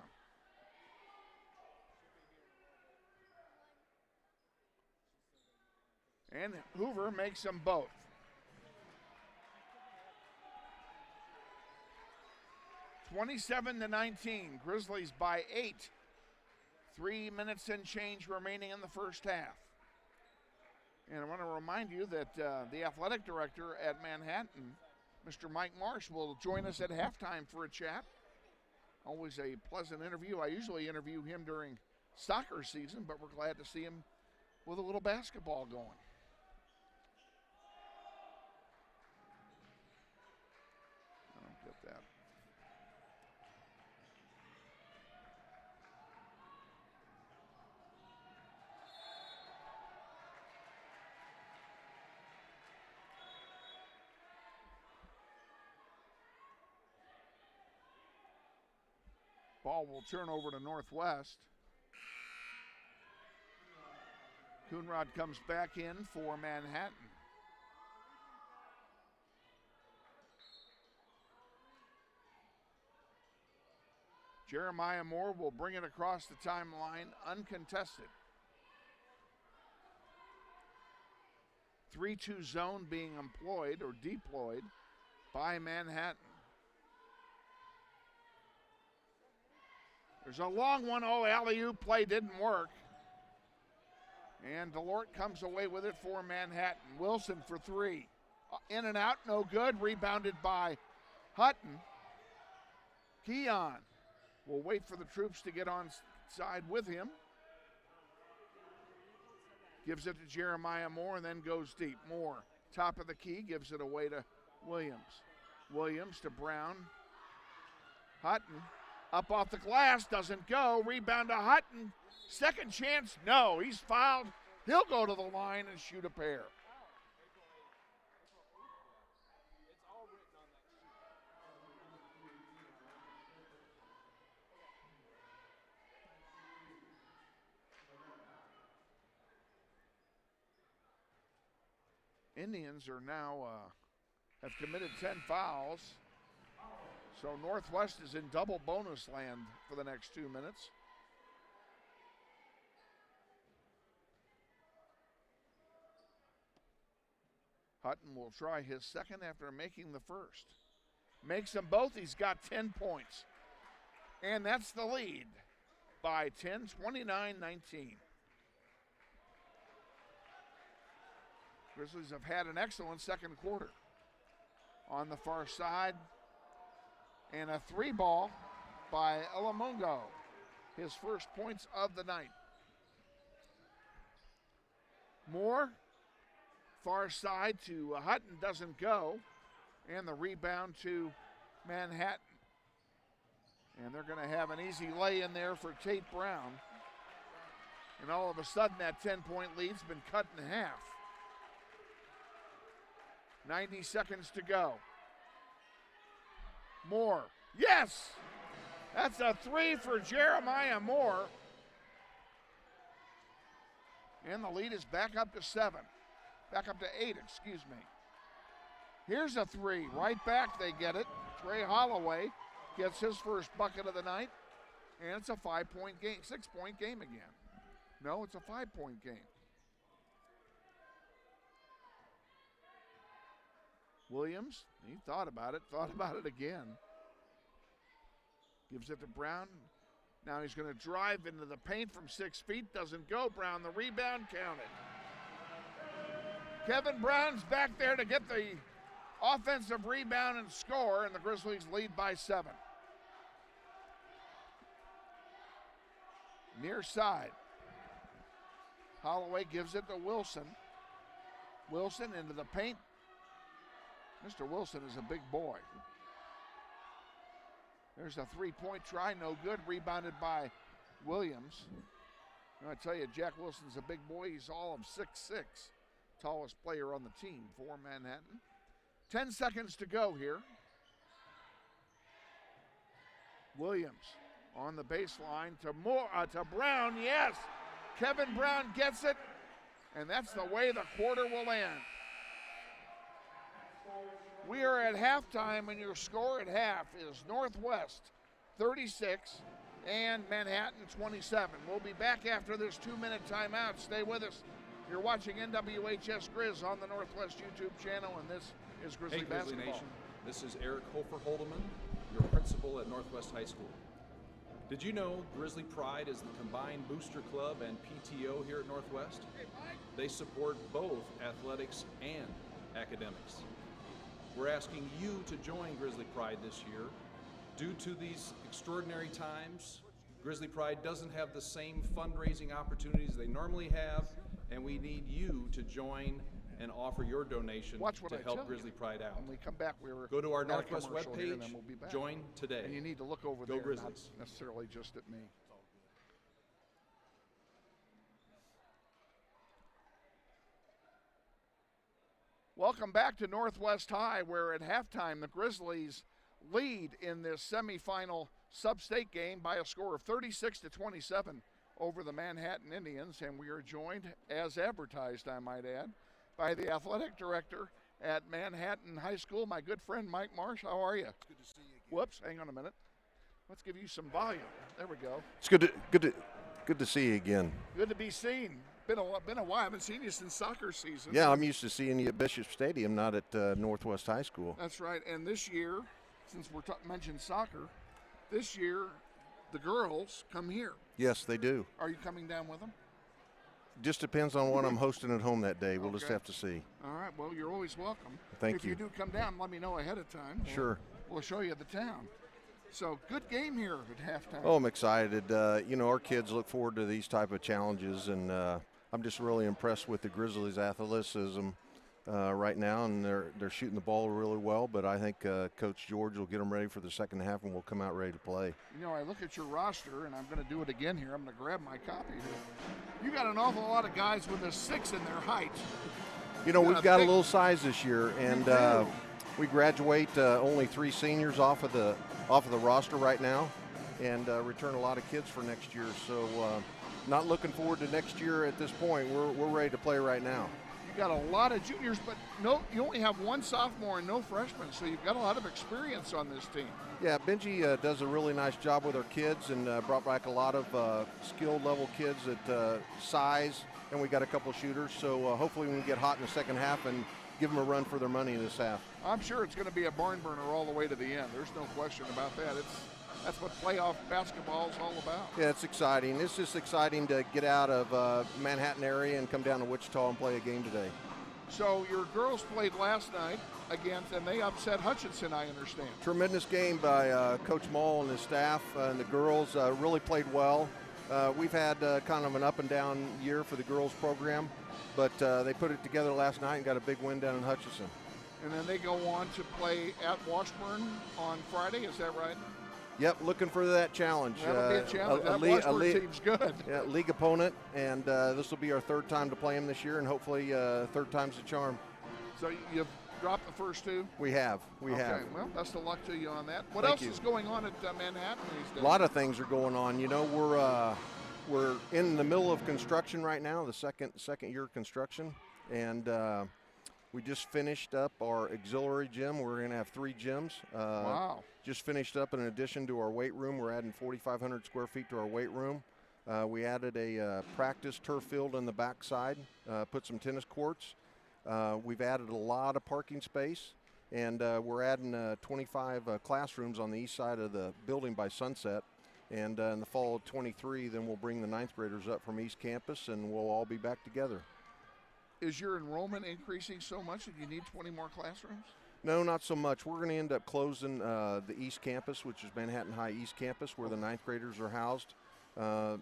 And Hoover makes them both. (27-19). Grizzlies by 8. 3 minutes and change remaining in the first half. And I want to remind you that the athletic director at Manhattan, Mr. Mike Marsh, will join us at halftime for a chat. Always a pleasant interview. I usually interview him during soccer season, but we're glad to see him with a little basketball going. I don't get that. Ball will turn over to Northwest. Coonrod comes back in for Manhattan. Jeremiah Moore will bring it across the timeline uncontested. 3-2 zone being employed or deployed by Manhattan. There's a long one. Oh, alley-oop play didn't work. And Delort comes away with it for Manhattan. Wilson for 3. In and out, no good. Rebounded by Hutton. Keon will wait for the troops to get on side with him. Gives it to Jeremiah Moore and then goes deep. Moore, top of the key, gives it away to Williams. Williams to Brown. Hutton. Up off the glass, doesn't go. Rebound to Hutton. Second chance, no. He's fouled. He'll go to the line and shoot a pair. Indians are now have committed 10 fouls. So Northwest is in double bonus land for the next 2 minutes. Hutton will try his second after making the first. Makes them both. He's got 10 points. And that's the lead by 10, 29-19. Grizzlies have had an excellent second quarter. On the far side, and a 3-ball by Elamungo, his first points of the night. Moore, far side to Hutton, doesn't go, and the rebound to Manhattan. And they're going to have an easy lay in there for Tate Brown. And all of a sudden that 10-point lead's been cut in half. 90 seconds to go. Moore, yes! That's a 3 for Jeremiah Moore. And the lead is back up to 7. Back up to 8, excuse me. Here's a 3, right back they get it. Trey Holloway gets his first bucket of the night. And it's a 5-point game, 6-point game again. No, it's a 5-point game. Williams, he thought about it again. Gives it to Brown. Now he's going to drive into the paint from 6 feet. Doesn't go. Brown the rebound, counted. Kevin Brown's back there to get the offensive rebound and score, and the Grizzlies lead by 7. Near side. Holloway gives it to Wilson. Wilson into the paint. Mr. Wilson is a big boy. There's a three-point try, no good. Rebounded by Williams. And I tell you, Jack Wilson's a big boy. He's all of 6'6", tallest player on the team for Manhattan. 10 seconds to go here. Williams on the baseline to Brown. Yes, Kevin Brown gets it, and that's the way the quarter will end. We are at halftime, and your score at half is Northwest 36 and Manhattan 27. We'll be back after this 2-minute timeout. Stay with us. You're watching NWHS Grizz on the Northwest YouTube channel, and this is Grizzly Basketball. Grizzly Nation. This is Eric Hofer-Holdeman, your principal at Northwest High School. Did you know Grizzly Pride is the combined booster club and PTO here at Northwest? They support both athletics and academics. We're asking you to join Grizzly Pride this year. Due to these extraordinary times, Grizzly Pride doesn't have the same fundraising opportunities they normally have, and we need you to join and offer your donation to help Grizzly Pride out. When we come back, go to our Northwest webpage, join today. And you need to look over there, not necessarily just at me. Welcome back to Northwest High, where at halftime the Grizzlies lead in this semifinal sub-state game by a score of 36-27 over the Manhattan Indians, and we are joined, as advertised, I might add, by the athletic director at Manhattan High School, my good friend Mike Marsh. How are you? It's good to see you again. Whoops, hang on a minute. Let's give you some volume. There we go. It's good to see you again. Good to be seen. Been a while. I haven't seen you since soccer season. Yeah, I'm used to seeing you at Bishop Stadium, not at Northwest High School. That's right. And this year, since we're mentioned soccer, this year the girls come here. Yes, they do. Are you coming down with them? Just depends on what I'm hosting at home that day. We'll just have to see. All right. Well, you're always welcome. Thank you. If you do come down, let me know ahead of time. Sure. We'll show you the town. So, good game here at halftime. Oh, I'm excited. Our kids look forward to these type of challenges, and I'm just really impressed with the Grizzlies' athleticism right now, and they're shooting the ball really well. But I think Coach George will get them ready for the second half, and we'll come out ready to play. I look at your roster, and I'm going to do it again here. I'm going to grab my copy here. You got an awful lot of guys with a 6 in their height. We've got a little size this year, and we graduate only 3 seniors off of the roster right now, and return a lot of kids for next year. So not looking forward to next year at this point. We're ready to play right now. You got a lot of juniors, but you only have 1 sophomore and no freshman, so you've got a lot of experience on this team. Yeah, Benji does a really nice job with our kids, and brought back a lot of skilled level kids at size, and we got a couple shooters. So hopefully we can get hot in the second half and give them a run for their money this half. I'm sure it's going to be a barn burner all the way to the end. There's no question about that. That's what playoff basketball is all about. Yeah, it's exciting. It's just exciting to get out of Manhattan area and come down to Wichita and play a game today. So your girls played last night against, and they upset Hutchinson, I understand. Tremendous game by Coach Mall and his staff, and the girls really played well. We've had kind of an up and down year for the girls program, but they put it together last night and got a big win down in Hutchinson. And then they go on to play at Washburn on Friday, is that right? Yep, looking for that challenge. That'll be a challenge. That Washburn team's good. Yeah, league opponent, and this will be our 3rd time to play them this year, and hopefully 3rd time's the charm. So you've dropped the first 2? We have. Okay, well, best of luck to you on that. What else is going on at Manhattan these days? A lot of things are going on. We're in the middle of construction right now, the second year construction, and we just finished up our auxiliary gym. We're going to have 3 gyms. Wow. Just finished up in addition to our weight room. We're adding 4,500 square feet to our weight room. We added a practice turf field in the backside, put some tennis courts. We've added a lot of parking space, and we're adding 25 classrooms on the east side of the building by sunset. And in the fall of 23, then we'll bring the 9th graders up from East Campus, and we'll all be back together. Is your enrollment increasing so much that you need 20 more classrooms? No, not so much. We're going to end up closing the East Campus, which is Manhattan High East Campus, where the 9th graders are housed.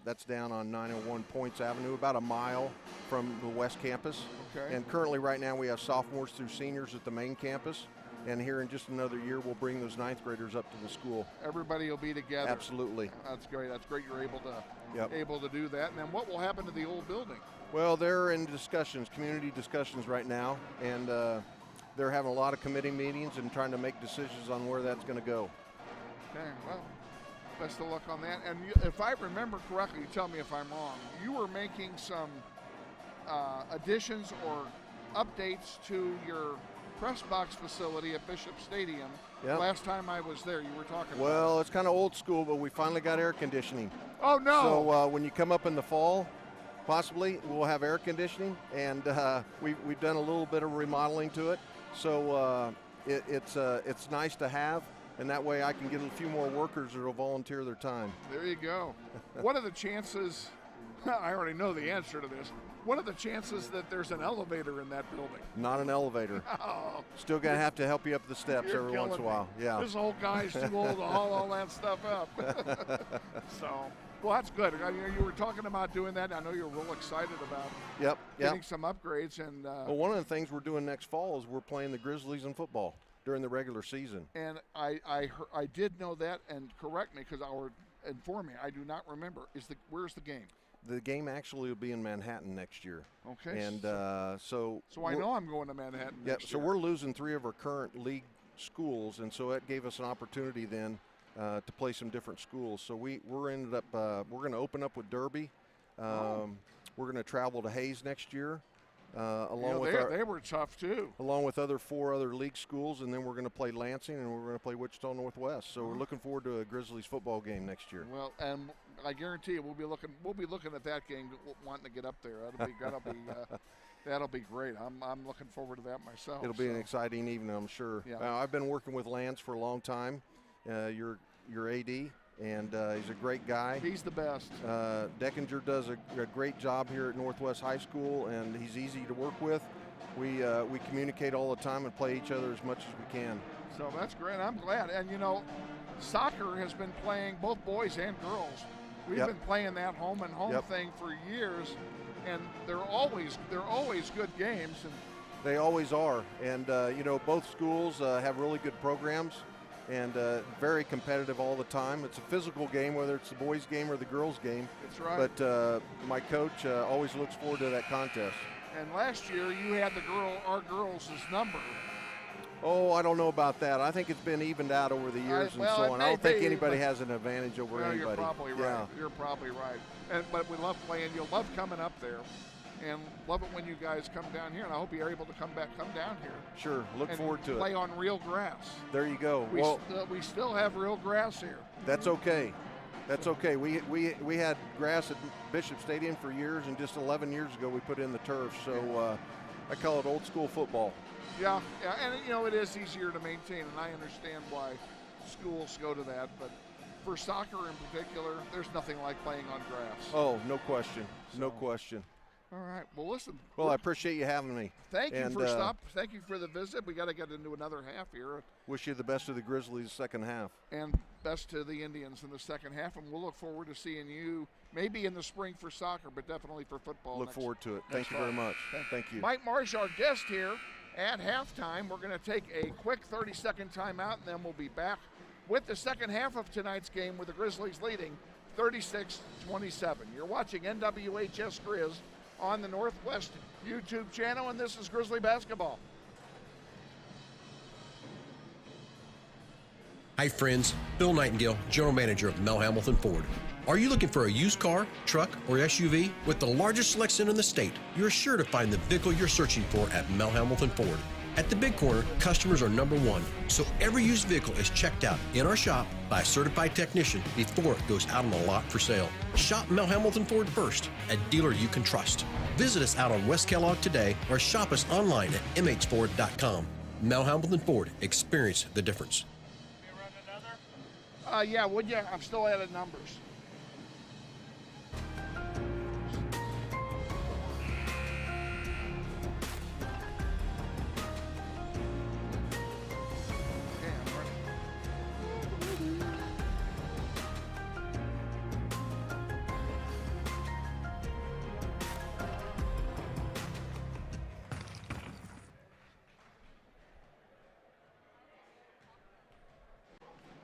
That's down on 901 Points Avenue, about a mile from the West Campus. Okay. And currently, right now, we have sophomores through seniors at the main campus. And here in just another year, we'll bring those 9th graders up to the school. Everybody will be together. Absolutely. That's great. That's great you're able to Yep. able to do that. And then what will happen to the old building? Well, they're in discussions, community discussions right now, and they're having a lot of committee meetings and trying to make decisions on where that's going to go. Okay, well, best of luck on that. And if I remember correctly, you tell me if I'm wrong, you were making some additions or updates to your press box facility at Bishop Stadium. Yep. Last time I was there, you were talking Well, it's kind of old school, but we finally got air conditioning. Oh, no. So when you come up in the fall, possibly we'll have air conditioning, and we've done a little bit of remodeling to it. So it's nice to have, and that way I can get a few more workers that will volunteer their time. There you go. What are the chances, I already know the answer to this, what are the chances that there's an elevator in that building? Not an elevator. Oh, Still going to have to help you up the steps you're every once in a killing me. while. Yeah. This old guy's too old to haul all that stuff up. So, well, that's good. You were talking about doing that. I know you're real excited about Yep. getting some upgrades. And Well, one of the things we're doing next fall is we're playing the Grizzlies in football during the regular season. and I did know that, and correct me because inform me. I do not remember. Where's the game? The game actually will be in Manhattan next year. Okay. And so I know I'm going to Manhattan yeah, next so year. we're losing 3 of our current league schools, and so that gave us an opportunity then to play some different schools. So we're going to open up with Derby. We're going to travel to Hayes next year, they were tough too. along with 4 other league schools, and then we're going to play Lansing, and we're going to play Wichita Northwest. So we're looking forward to a Grizzlies football game next year. Well, and I guarantee you, we'll be looking at that game, wanting to get up there. That'll be great. I'm looking forward to that myself. It'll be an exciting evening, I'm sure. Yeah. I've been working with Lance for a long time. Your AD, and he's a great guy. He's the best. Deckinger does a great job here at Northwest High School, and he's easy to work with. We communicate all the time and play each other as much as we can. So that's great. I'm glad. And soccer has been playing both boys and girls. We've Yep. been playing that home and home Yep. thing for years, and they're always good games. And They always are, and both schools have really good programs, and very competitive all the time. It's a physical game, whether it's the boys' game or the girls' game. that's right. But my coach always looks forward to that contest. And last year you had our girls' number. Oh, I don't know about that. I think it's been evened out over the years and well, so it on. may I don't think be, anybody but- has an advantage over Well, anybody. you're probably right. Yeah. You're probably right. But we love playing. You'll love coming up there, and love it when you guys come down here. And I hope you're able to come down here. Sure. Look and forward to play it. on real grass. There you go. We still have real grass here. That's okay. That's okay. We had grass at Bishop Stadium for years, and just 11 years ago we put in the turf. So I call it old school football. Yeah, and it is easier to maintain, and I understand why schools go to that. But for soccer in particular, there's nothing like playing on grass. Oh, no question. No So- question. All right. Well, listen. Well, I appreciate you having me. Thank you and, for stop. Thank you for the visit. We got to get into another half here, Wish you the best of the Grizzlies second half. and best to the Indians in the second half. And we'll look forward to seeing you maybe in the spring for soccer, but definitely for football. Look forward to it. Thank you fall. very much. Thank you. Mike Marsh, our guest here at halftime. We're going to take a quick 30-second timeout, and then we'll be back with the second half of tonight's game with the Grizzlies leading 36-27. You're watching NWHS Grizz on the Northwest YouTube channel, and this is Grizzly Basketball. Hi friends, Bill Nightingale, General Manager of Mel Hamilton Ford. Are you looking for a used car, truck, or SUV? With the largest selection in the state, you're sure to find the vehicle you're searching for at Mel Hamilton Ford. At the Big Corner, customers are number one, so every used vehicle is checked out in our shop by a certified technician before it goes out on the lot for sale. Shop Mel Hamilton Ford first, a dealer you can trust. Visit us out on West Kellogg today or shop us online at mhford.com. Mel Hamilton Ford, experience the difference. Yeah, would you? I'm still adding numbers.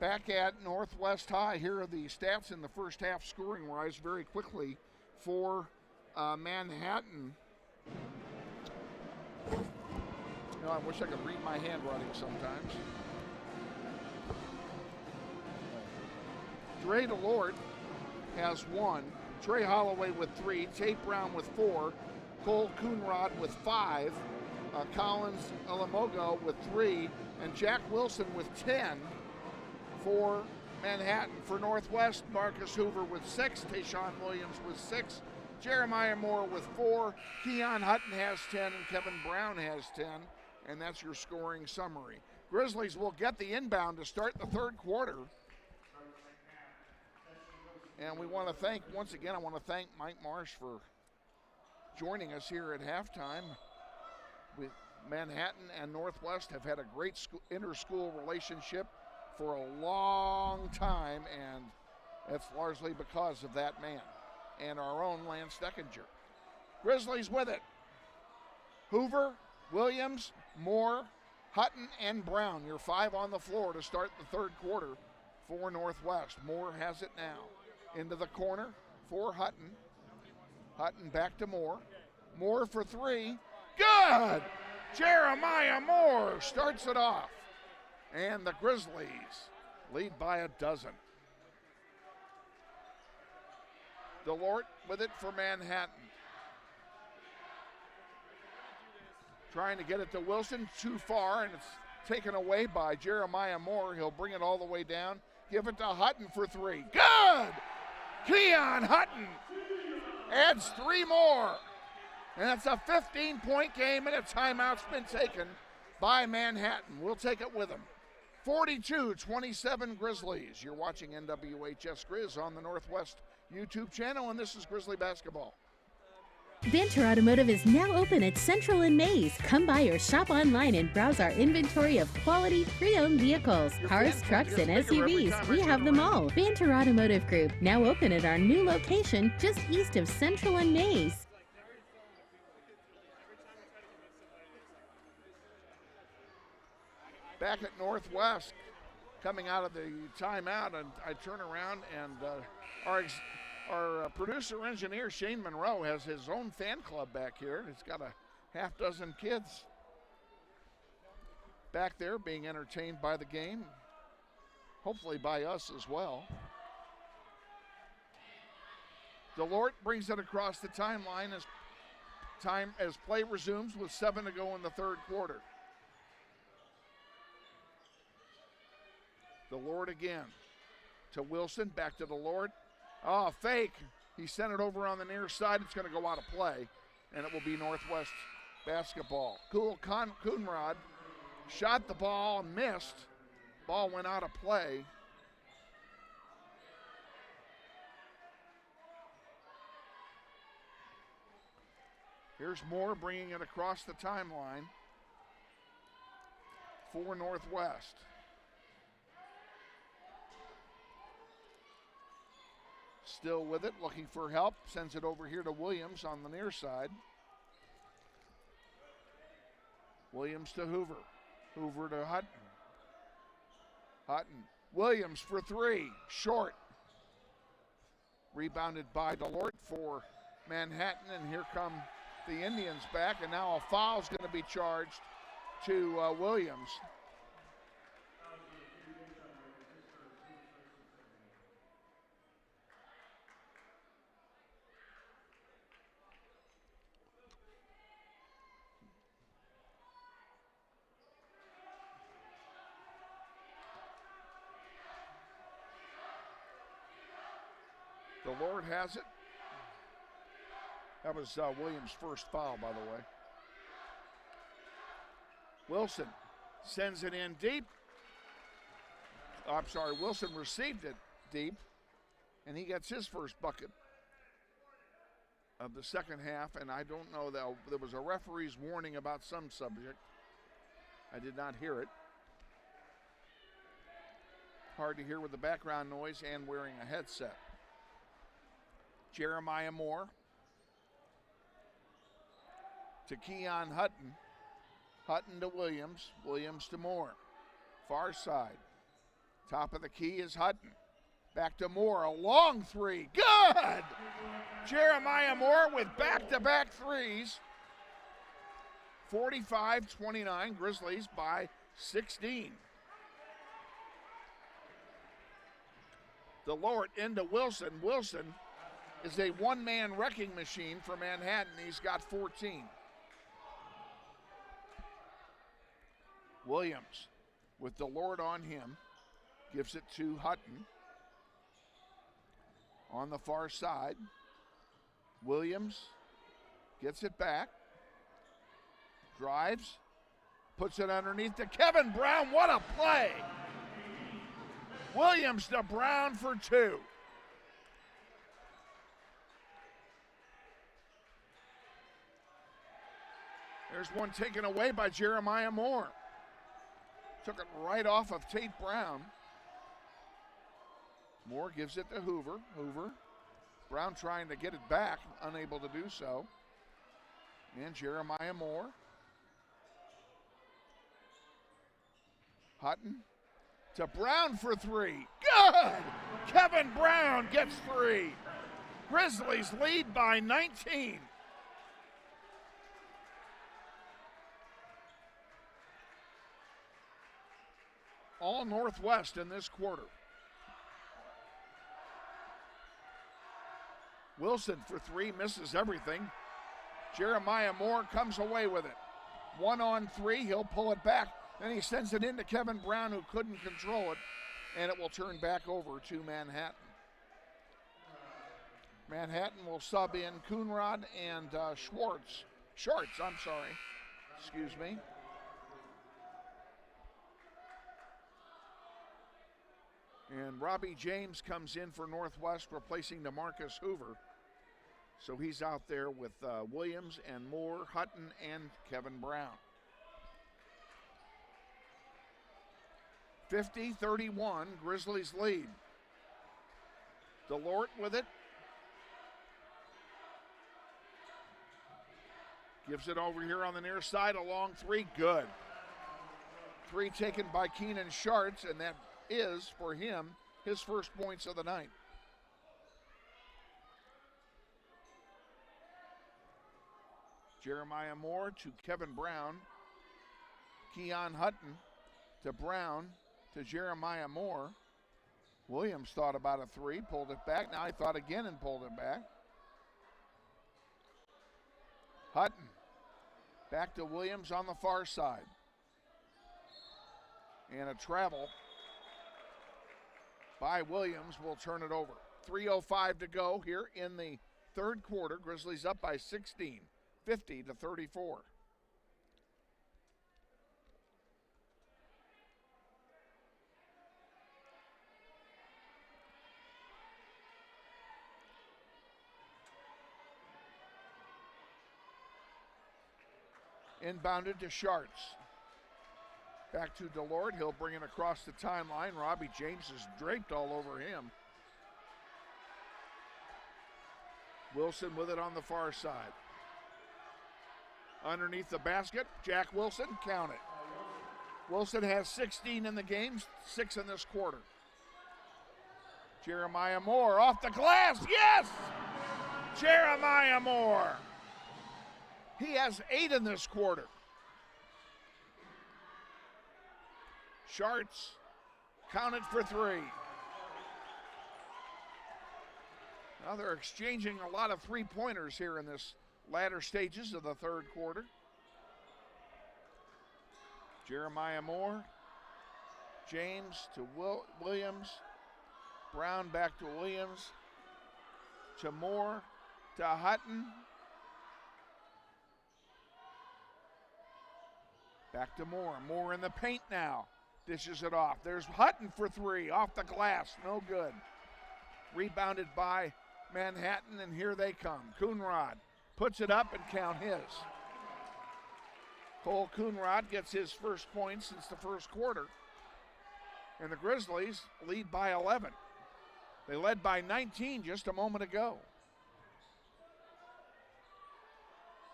Back at Northwest High, here are the stats in the first half scoring rise very quickly for Manhattan. You know, I wish I could read my handwriting sometimes. Dre DeLord has 1, Trey Holloway with 3, Tate Brown with 4, Cole Coonrod with 5, Collins Alamogo with 3, and Jack Wilson with 10 for Manhattan. For Northwest, Marcus Hoover with 6, Tayshawn Williams with 6, Jeremiah Moore with 4, Keon Hutton has 10, and Kevin Brown has 10, and that's your scoring summary. Grizzlies will get the inbound to start the third quarter. And we want to thank, once again, I want to thank Mike Marsh for joining us here at halftime. With Manhattan and Northwest have had a great inter-school relationship for a long time, and that's largely because of that man and our own Lance Deckinger. Grizzlies with it. Hoover, Williams, Moore, Hutton, and Brown, your 5 on the floor to start the third quarter for Northwest. Moore has it now. Into the corner for Hutton. Hutton back to Moore. Moore for 3. Good! Jeremiah Moore starts it off. And the Grizzlies lead by a dozen. DeLort with it for Manhattan. Trying to get it to Wilson, too far, and it's taken away by Jeremiah Moore. He'll bring it all the way down. Give it to Hutton for 3. Good! Keon Hutton adds 3 more. And it's a 15-point game, and a timeout's been taken by Manhattan. We'll take it with them. 42-27 Grizzlies. You're watching NWHS Grizz on the Northwest YouTube channel, and this is Grizzly Basketball. Banter Automotive is now open at Central and Mays. Come by or shop online and browse our inventory of quality pre-owned vehicles, cars, trucks, and SUVs. We have them all. Banter Automotive Group, now open at our new location just east of Central and Mays. Back at Northwest, coming out of the timeout, and I turn around and our producer engineer Shane Monroe has his own fan club back here. It's got a half dozen kids back there being entertained by the game, hopefully by us as well. DeLort brings it across the timeline as play resumes with 7 to go in the third quarter. DeLord again to Wilson, back to DeLord. Oh, fake. He sent it over on the near side. It's going to go out of play, and it will be Northwest basketball. Coonrod shot the ball, missed. Ball went out of play. Here's Moore bringing it across the timeline for Northwest. Still with it, looking for help. Sends it over here to Williams on the near side. Williams to Hoover. Hoover to Hutton. Hutton. Williams for 3. Short. Rebounded by DeLort for Manhattan, and here come the Indians back, and now a foul's going to be charged to Williams. DeLord has it. That was Williams' first foul, by the way. Wilson sends it in deep. I'm sorry, Wilson received it deep, and he gets his first bucket of the second half, and I don't know, there was a referee's warning about some subject. I did not hear it. Hard to hear with the background noise and wearing a headset. Jeremiah Moore to Keon Hutton. Hutton to Williams. Williams to Moore. Far side. Top of the key is Hutton. Back to Moore, a long three. Good! Jeremiah Moore with back-to-back threes. 45-29, Grizzlies by 16. DeLort into Wilson. Wilson is a one-man wrecking machine for Manhattan. He's got 14. Williams with DeLort on him. Gives it to Hutton. On the far side, Williams gets it back. Drives. Puts it underneath to Kevin Brown. What a play! Williams to Brown for two. There's one taken away by Jeremiah Moore. Took it right off of Tate Brown. Moore gives it to Hoover. Hoover. Brown trying to get it back, unable to do so. And Jeremiah Moore. Hutton to Brown for three. Good! Kevin Brown gets three. Grizzlies lead by 19. All Northwest in this quarter. Wilson for three, misses everything. Jeremiah Moore comes away with it. 1-on-3, he'll pull it back. Then he sends it into Kevin Brown, who couldn't control it, and it will turn back over to Manhattan. Manhattan will sub in Coonrod and Shorts, excuse me. And Robbie James comes in for Northwest, replacing DeMarcus Hoover. So he's out there with Williams and Moore, Hutton, and Kevin Brown. 50-31, Grizzlies lead. DeLort with it. Gives it over here on the near side, a long three, good. Three taken by Keenan Sharts, and that is, for him, his first points of the night. Jeremiah Moore to Kevin Brown. Keon Hutton to Brown to Jeremiah Moore. Williams thought about a three, pulled it back. Now he thought again and pulled it back. Hutton back to Williams on the far side. And a travel by Williams will turn it over. 3:05 to go here in the third quarter. Grizzlies up by 16, 50-34. Inbounded to Sharts. Back to DeLord. He'll bring it across the timeline. Robbie James is draped all over him. Wilson with it on the far side. Underneath the basket, Jack Wilson, count it. Wilson has 16 in the game, 6 in this quarter. Jeremiah Moore off the glass, yes! Jeremiah Moore. He has 8 in this quarter. Sharts counted for 3. Now they're exchanging a lot of three-pointers here in this latter stages of the third quarter. Jeremiah Moore, James to Williams, Brown back to Williams, to Moore, to Hutton, back to Moore. Moore in the paint now. Dishes it off. There's Hutton for 3 off the glass. No good. Rebounded by Manhattan, and here they come. Coonrod puts it up and count his. Cole Coonrod gets his first point since the first quarter. And the Grizzlies lead by 11. They led by 19 just a moment ago.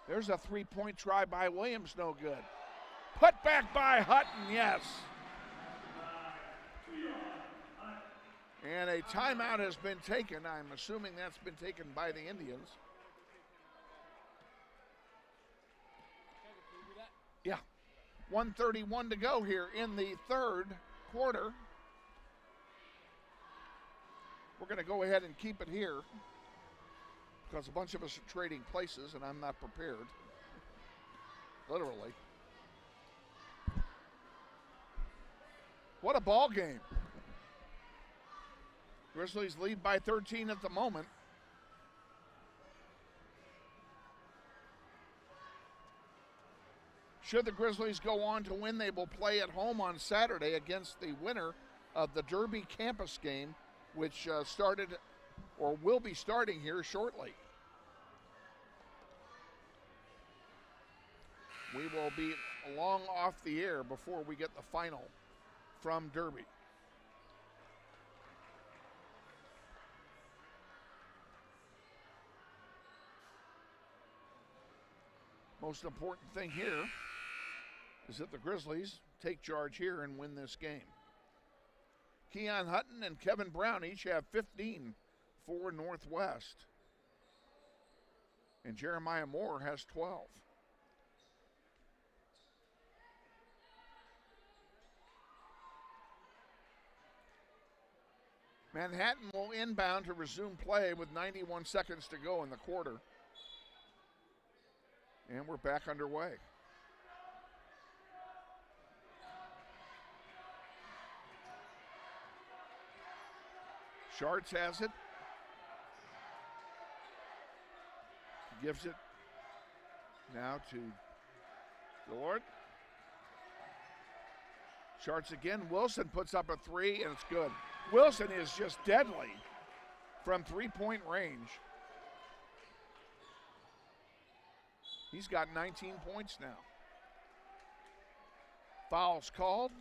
There's a three-point try by Williams, no good. Put back by Hutton, yes. And a timeout has been taken. I'm assuming that's been taken by the Indians. Yeah. 1:31 to go here in the third quarter. We're going to go ahead and keep it here because a bunch of us are trading places and I'm not prepared. Literally. What a ball game. Grizzlies lead by 13 at the moment. Should the Grizzlies go on to win, they will play at home on Saturday against the winner of the Derby campus game, which started or will be starting here shortly. We will be long off the air before we get the final from Derby. Most important thing here is that the Grizzlies take charge here and win this game. Keon Hutton and Kevin Brown each have 15 for Northwest. And Jeremiah Moore has 12. Manhattan will inbound to resume play with 91 seconds to go in the quarter. And we're back underway. Schartz has it. Gives it now to Gillard. Schartz again. Wilson puts up a three, and it's good. Wilson is just deadly from three-point range. He's got 19 points now. Fouls called.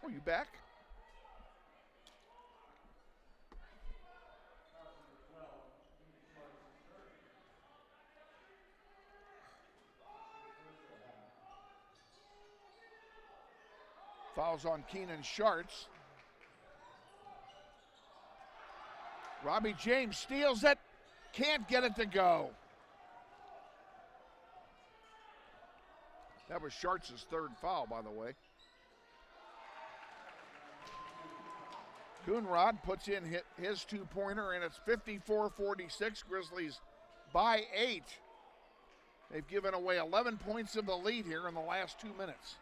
Oh, you back? Fouls on Keenan Schartz. Robbie James steals it. Can't get it to go. That was Schartz's third foul, by the way. Coonrod puts in his two-pointer, and it's 54-46. Grizzlies by 8. They've given away 11 points of the lead here in the last 2 minutes.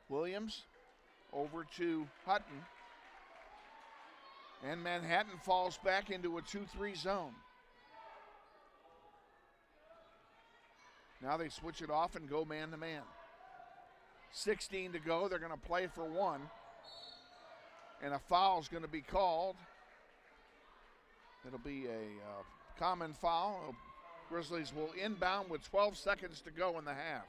Williams over to Hutton. And Manhattan falls back into a 2-3 zone. Now they switch it off and go man-to-man. 16 to go. They're going to play for one. And a foul is going to be called. It'll be a common foul. Grizzlies will inbound with 12 seconds to go in the half.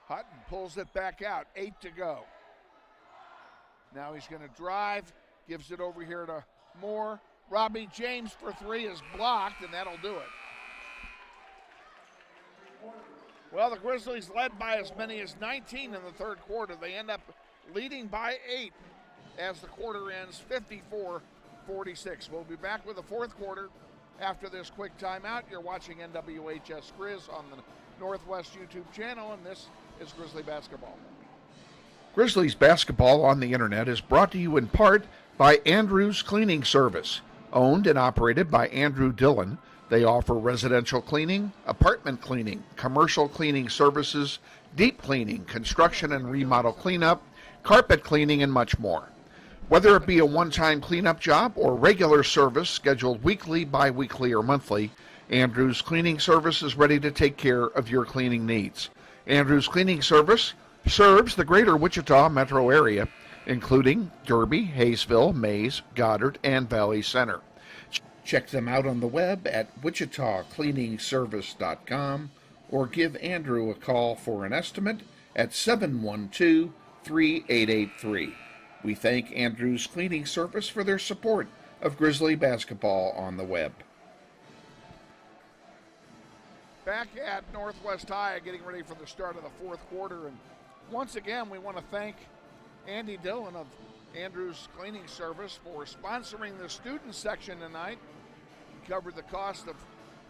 Hutton pulls it back out, 8 to go. Now he's going to drive, gives it over here to Moore. Robbie James for three is blocked, and that'll do it. Well, the Grizzlies led by as many as 19 in the third quarter. They end up leading by 8 as the quarter ends 54-46. We'll be back with the fourth quarter after this quick timeout. You're watching NWHS Grizz on the Northwest YouTube channel, and this is Grizzly Basketball. Grizzlies Basketball on the Internet is brought to you in part by Andrews Cleaning Service. Owned and operated by Andrew Dillon, they offer residential cleaning, apartment cleaning, commercial cleaning services, deep cleaning, construction and remodel cleanup, carpet cleaning, and much more. Whether it be a one-time cleanup job or regular service scheduled weekly, bi-weekly, or monthly, Andrews Cleaning Service is ready to take care of your cleaning needs. Andrews Cleaning Service serves the greater Wichita metro area, including Derby, Hayesville, Mays, Goddard, and Valley Center. Check them out on the web at wichitacleaningservice.com or give Andrew a call for an estimate at 712-3883. We thank Andrew's Cleaning Service for their support of Grizzly basketball on the web. Back at Northwest High, getting ready for the start of the fourth quarter, and once again we want to thank Andy Dillon of Andrew's Cleaning Service for sponsoring the student section tonight. He covered the cost of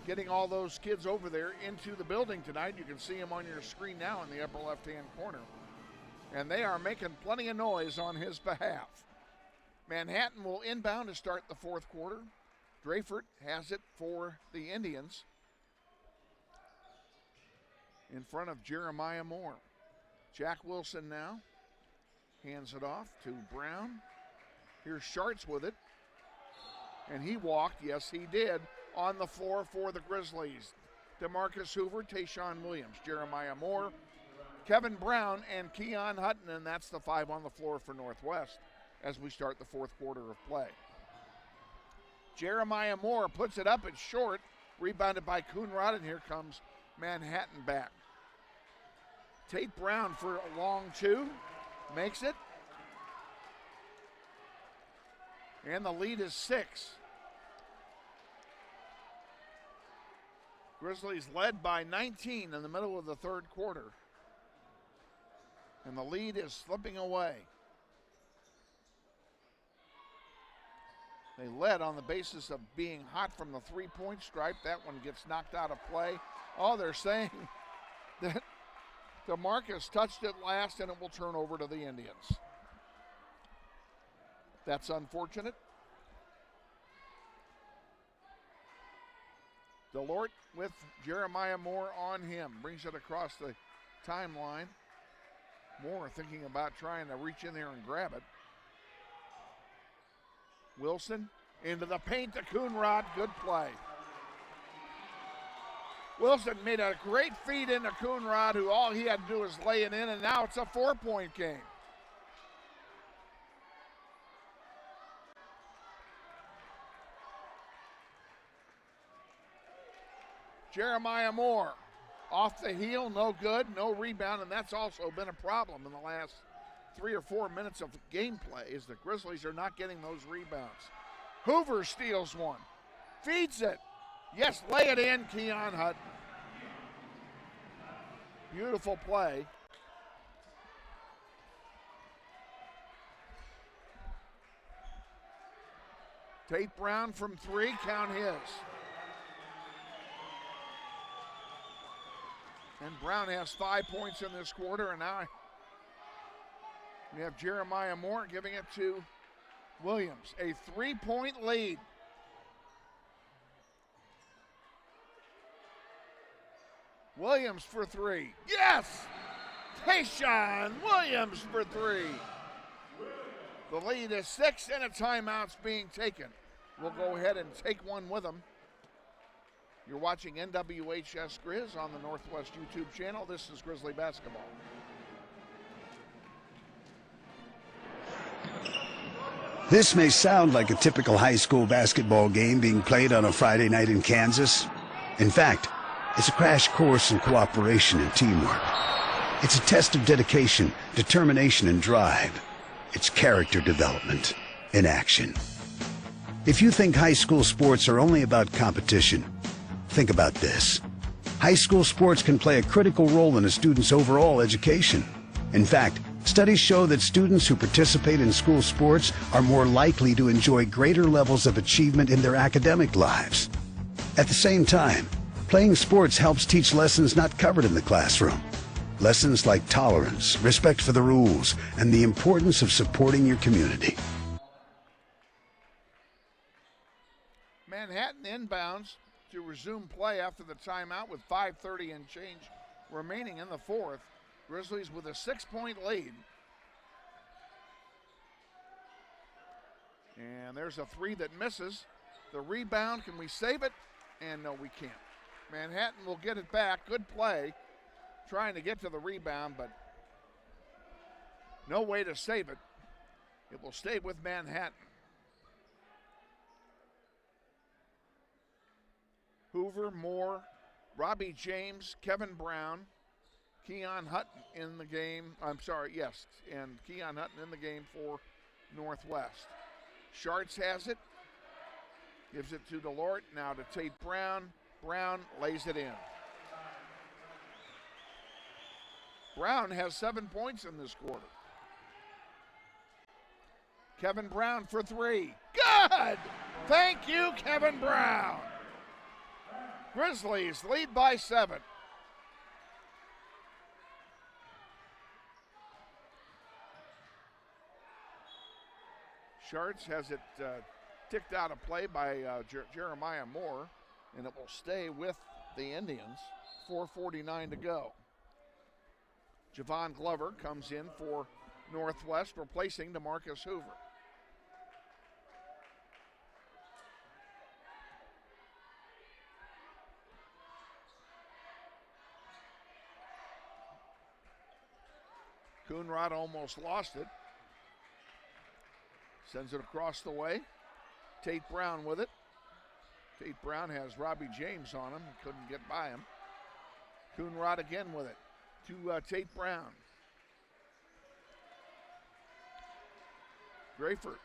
getting all those kids over there into the building tonight. You can see them on your screen now in the upper left-hand corner. And they are making plenty of noise on his behalf. Manhattan will inbound to start the fourth quarter. Drayford has it for the Indians in front of Jeremiah Moore. Jack Wilson now hands it off to Brown. Here's Schartz with it. And he walked, yes he did, on the floor for the Grizzlies. DeMarcus Hoover, Tayshawn Williams, Jeremiah Moore, Kevin Brown, and Keon Hutton, and that's the five on the floor for Northwest as we start the fourth quarter of play. Jeremiah Moore puts it up, it's short, rebounded by Coonrod, and here comes Manhattan back. Tate Brown for a long two, makes it. And the lead is 6. Grizzlies led by 19 in the middle of the third quarter. And the lead is slipping away. They led on the basis of being hot from the three-point stripe. That one gets knocked out of play. Oh, they're saying that DeMarcus touched it last and it will turn over to the Indians. That's unfortunate. Delort with Jeremiah Moore on him. Brings it across the timeline. Moore thinking about trying to reach in there and grab it. Wilson into the paint to Coonrod. Good play. Wilson made a great feed into Coonrod, who all he had to do was lay it in, and now it's a 4-point game. Jeremiah Moore off the heel, no good, no rebound, and that's also been a problem in the last 3 or 4 minutes of gameplay, is the Grizzlies are not getting those rebounds. Hoover steals one, feeds it. Yes, lay it in, Keon Hutton. Beautiful play. Tate Brown from 3, count his. And Brown has 5 points in this quarter, and now we have Jeremiah Moore giving it to Williams. A 3-point lead. Williams for 3. Yes! Tayshawn Williams for 3. The lead is 6, and a timeout's being taken. We'll go ahead and take one with them. You're watching NWHS Grizz on the Northwest YouTube channel. This is Grizzly basketball. This may sound like a typical high school basketball game being played on a Friday night in Kansas. In fact, it's a crash course in cooperation and teamwork. It's a test of dedication, determination, and drive. It's character development in action. If you think high school sports are only about competition, think about this. High school sports can play a critical role in a student's overall education. In fact, studies show that students who participate in school sports are more likely to enjoy greater levels of achievement in their academic lives. At the same time, playing sports helps teach lessons not covered in the classroom. Lessons like tolerance, respect for the rules, and the importance of supporting your community. Manhattan inbounds to resume play after the timeout with 5:30 and change remaining in the fourth. Grizzlies with a 6-point lead. And there's a 3 that misses. The rebound, can we save it? And no, we can't. Manhattan will get it back. Good play. Trying to get to the rebound, but no way to save it. It will stay with Manhattan. Hoover, Moore, Robbie James, Kevin Brown, Keon Hutton in the game. And Keon Hutton in the game for Northwest. Schartz has it, gives it to DeLort, now to Tate Brown. Brown lays it in. Brown has 7 points in this quarter. Kevin Brown for three. Good! Thank you, Kevin Brown. Grizzlies lead by 7. Schartz has it ticked out of play by Jeremiah Moore, and it will stay with the Indians. 4:49 to go. Javon Glover comes in for Northwest, replacing DeMarcus Hoover. Coonrod almost lost it. Sends it across the way. Tate Brown with it. Tate Brown has Robbie James on him. Couldn't get by him. Coonrod again with it to Tate Brown. Grayford.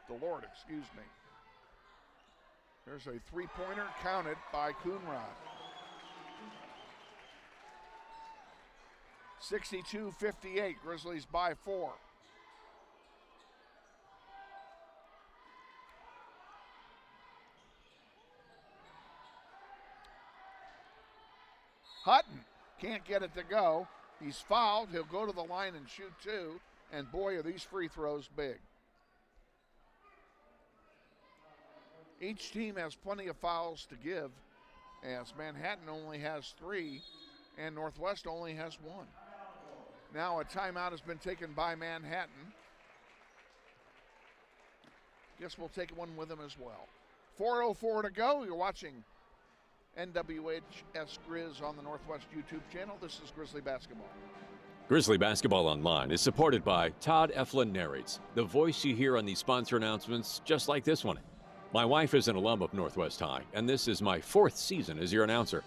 DeLord, excuse me. There's a three-pointer counted by Coonrod. 62-58, Grizzlies by 4. Hutton can't get it to go. He's fouled. He'll go to the line and shoot two. And boy, are these free throws big. Each team has plenty of fouls to give, as Manhattan only has 3 and Northwest only has 1. Now a timeout has been taken by Manhattan. Guess we'll take one with them as well. 4:04 to go. You're watching NWHS Grizz on the Northwest YouTube channel. This is Grizzly Basketball. Grizzly Basketball Online is supported by Todd Eflin Narrates, the voice you hear on these sponsor announcements just like this one. My wife is an alum of Northwest High, and this is my 4th season as your announcer.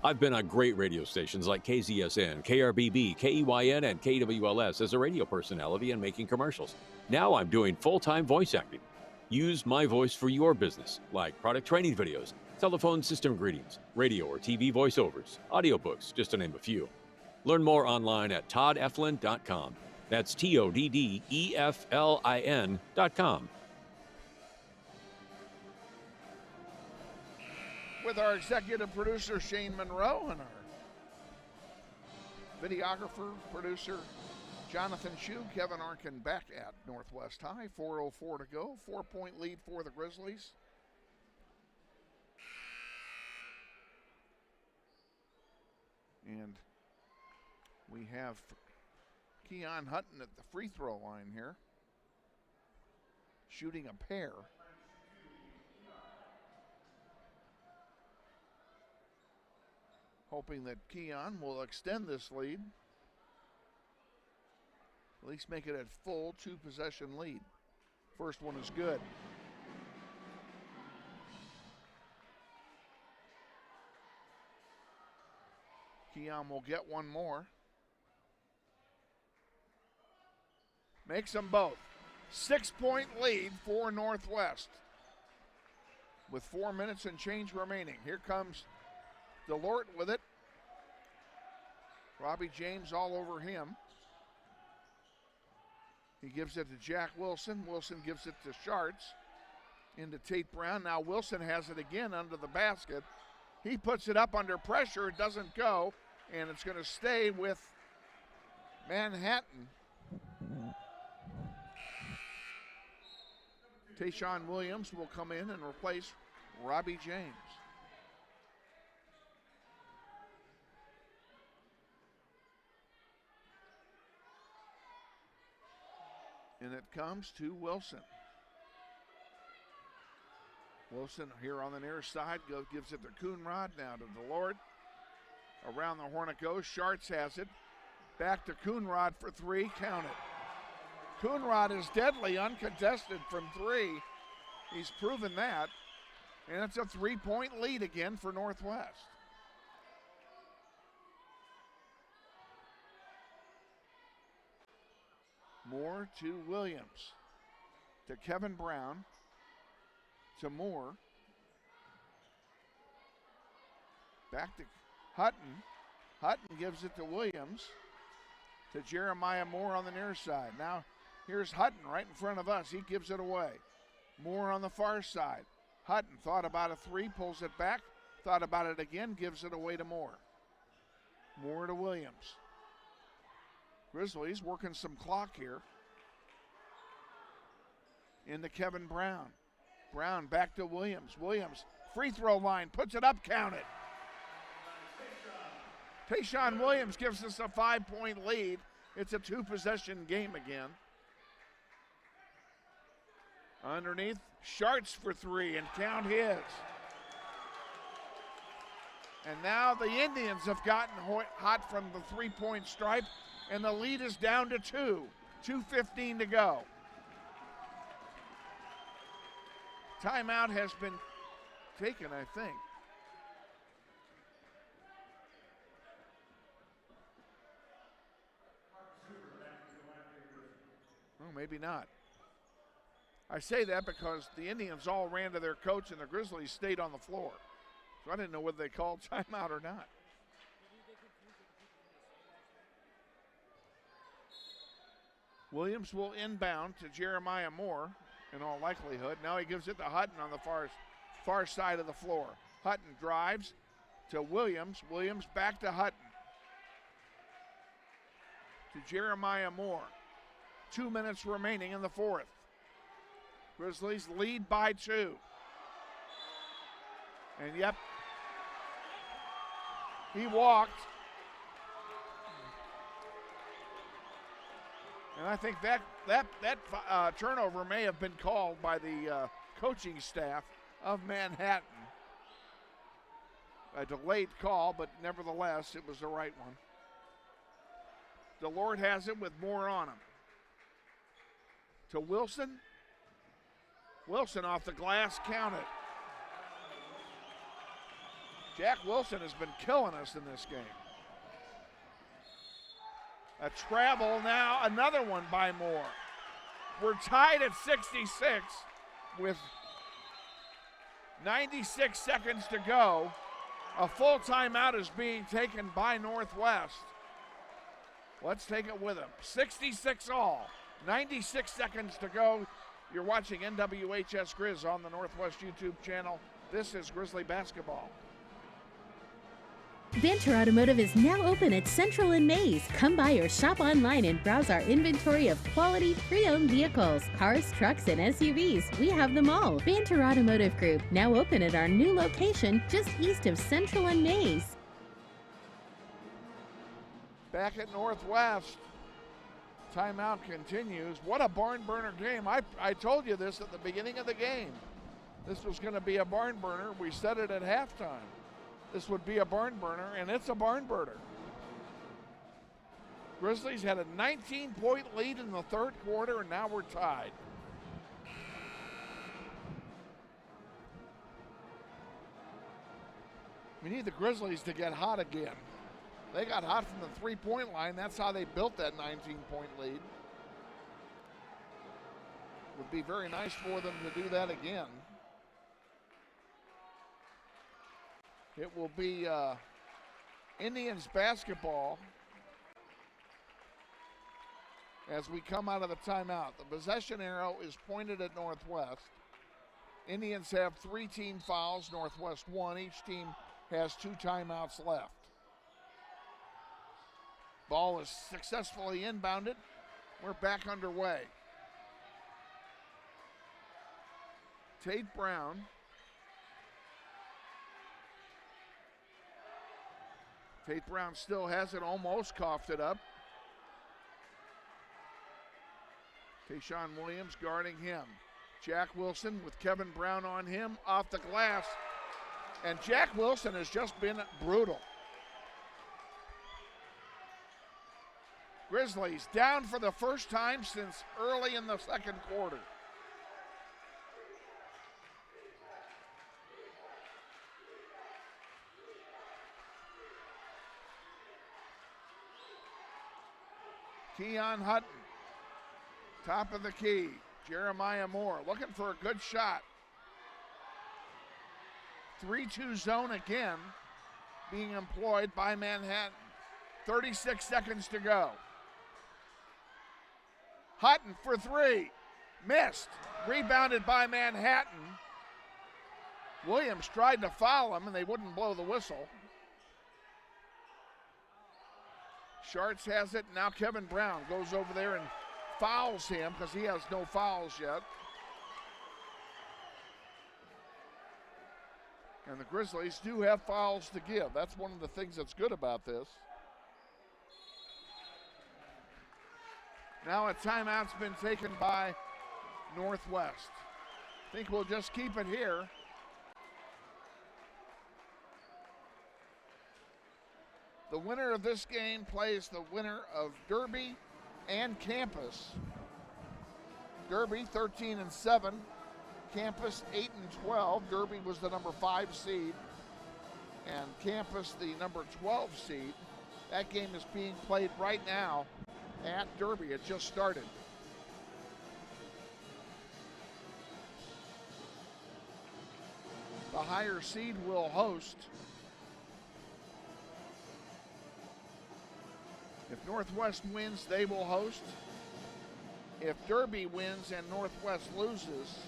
I've been on great radio stations like KZSN, KRBB, KEYN, and KWLS as a radio personality and making commercials. Now I'm doing full-time voice acting. Use my voice for your business, like product training videos, telephone system greetings, radio or TV voiceovers, audiobooks, just to name a few. Learn more online at toddeflin.com. That's TODDEFLIN.com. With our executive producer, Shane Monroe, and our videographer, producer, Jonathan Shieu, Kevin Arkin back at Northwest High. 4:04 to go. 4-point lead for the Grizzlies. And we have Keon Hutton at the free throw line here, shooting a pair. Hoping that Keon will extend this lead. At least make it a full 2-possession lead. First one is good. Keon will get one more. Makes them both. 6-point lead for Northwest with 4 minutes and change remaining. Here comes DeLort with it. Robbie James all over him. He gives it to Jack Wilson. Wilson gives it to Schartz. Into Tate Brown. Now Wilson has it again under the basket. He puts it up under pressure. It doesn't go. And it's going to stay with Manhattan. Tayshawn Williams will come in and replace Robbie James. And it comes to Wilson. Wilson here on the near side gives it to Coonrod, now to DeLord. Around the horn it goes. Schartz has it. Back to Coonrod for 3. Count it. Coonrod is deadly uncontested from 3. He's proven that. And it's a 3-point lead again for Northwest. Moore to Williams, to Kevin Brown, to Moore, back to Hutton. Hutton gives it to Williams, to Jeremiah Moore on the near side. Now here's Hutton right in front of us. He gives it away. Moore on the far side. Hutton thought about a three, pulls it back, thought about it again, gives it away to Moore. Moore to Williams. Grizzlies working some clock here. Into Kevin Brown. Brown back to Williams. Williams, free throw line, puts it up, count it. Tayshawn Williams gives us a 5-point lead. It's a 2-possession game again. Underneath, Sharts for three, and count his. And now the Indians have gotten hot from the three-point stripe, and the lead is down to 2. 2:15 to go. Timeout has been taken, I think. Oh, maybe not. I say that because the Indians all ran to their coach and the Grizzlies stayed on the floor. So I didn't know whether they called timeout or not. Williams will inbound to Jeremiah Moore in all likelihood. Now he gives it to Hutton on the far side of the floor. Hutton drives to Williams. Williams back to Hutton. To Jeremiah Moore. 2 minutes remaining in the fourth. Grizzlies lead by 2. And yep, he walked. And I think that turnover may have been called by the coaching staff of Manhattan. A delayed call, but nevertheless, it was the right one. DeLord has it with Moore on him. To Wilson. Wilson off the glass, count it. Jack Wilson has been killing us in this game. A travel now, another one by Moore. We're tied at 66 with 96 seconds to go. A full timeout is being taken by Northwest. Let's take it with them. 66 all, 96 seconds to go. You're watching NWHS Grizz on the Northwest YouTube channel. This is Grizzly basketball. Banter Automotive is now open at Central and Mays. Come by or shop online and browse our inventory of quality pre-owned vehicles, cars, trucks, and SUVs. We have them all. Banter Automotive Group, now open at our new location just east of Central and Mays. Back at Northwest, timeout continues. What a barn burner game. I told you this at the beginning of the game. This was going to be a barn burner. We said it at halftime. This would be a barn burner, and it's a barn burner. Grizzlies had a 19-point lead in the third quarter, and now we're tied. We need the Grizzlies to get hot again. They got hot from the three-point line. That's how they built that 19-point lead. Would be very nice for them to do that again. It will be Indians basketball as we come out of the timeout. The possession arrow is pointed at Northwest. Indians have 3 team fouls, Northwest 1. Each team has 2 timeouts left. Ball is successfully inbounded. We're back underway. Tate Brown. Tate Brown still has it, almost coughed it up. Tayshawn Williams guarding him. Jack Wilson with Kevin Brown on him, off the glass. And Jack Wilson has just been brutal. Grizzlies down for the first time since early in the second quarter. Keon Hutton, top of the key. Jeremiah Moore looking for a good shot. 3-2 zone again being employed by Manhattan. 36 seconds to go. Hutton for three. Missed. Rebounded by Manhattan. Williams tried to foul him and they wouldn't blow the whistle. Sharts has it. Now Kevin Brown goes over there and fouls him because he has no fouls yet. And the Grizzlies do have fouls to give. That's one of the things that's good about this. Now a timeout's been taken by Northwest. I think we'll just keep it here. The winner of this game plays the winner of Derby and Campus. Derby 13-7, Campus 8-12. Derby was the number 5 seed, and Campus the number 12 seed. That game is being played right now at Derby. It just started. The higher seed will host. If Northwest wins, they will host. If Derby wins and Northwest loses,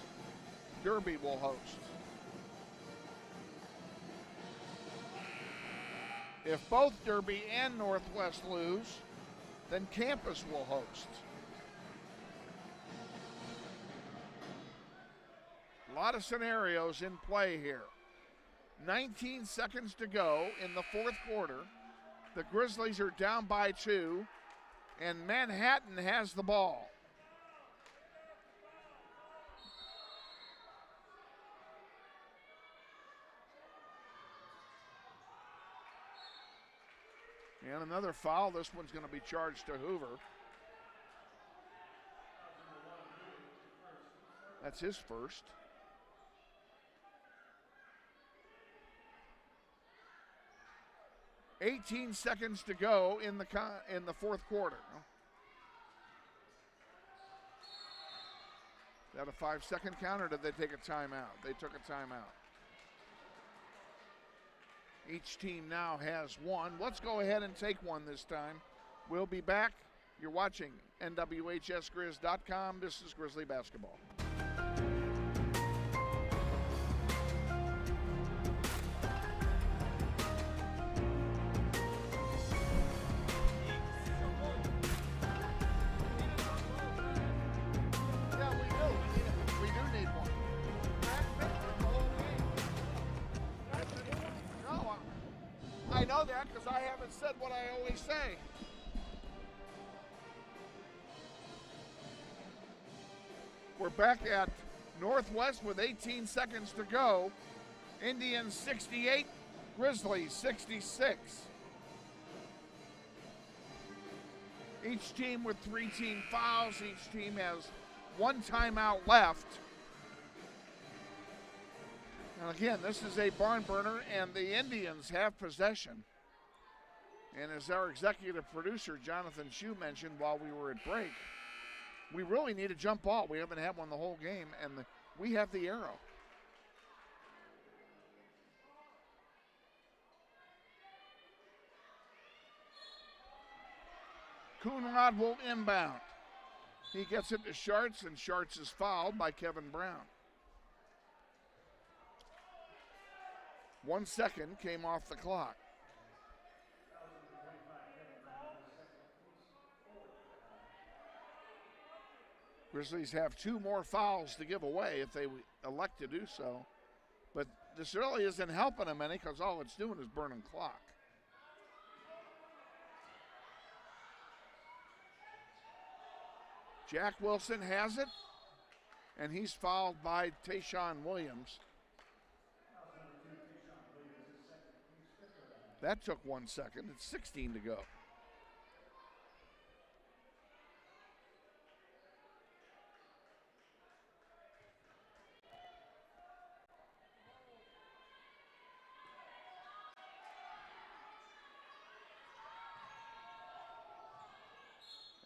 Derby will host. If both Derby and Northwest lose, then Campus will host. A lot of scenarios in play here. 19 seconds to go in the fourth quarter. The Grizzlies are down by 2, and Manhattan has the ball. And another foul. This one's going to be charged to Hoover. That's his first. $18 seconds to go in the fourth quarter. Is that a 5-second count, or did they take a timeout? They took a timeout. Each team now has one. Let's go ahead and take one this time. We'll be back. You're watching NWHSGrizz.com. This is Grizzly Basketball. I know that because I haven't said what I always say. We're back at Northwest with 18 seconds to go. Indians 68, Grizzlies 66. Each team with 3 team fouls. Each team has 1 timeout left. And again, this is a barn burner, and the Indians have possession. And as our executive producer, Jonathan Shieu, mentioned while we were at break, we really need a jump ball. We haven't had one the whole game, and we have the arrow. Coonrod will inbound. He gets it to Sharts, and Sharts is fouled by Kevin Brown. 1 second came off the clock. Grizzlies have 2 more fouls to give away if they elect to do so. But this really isn't helping them any because all it's doing is burning clock. Jack Wilson has it, and he's fouled by Tayshawn Williams. That took 1 second. It's 16 to go.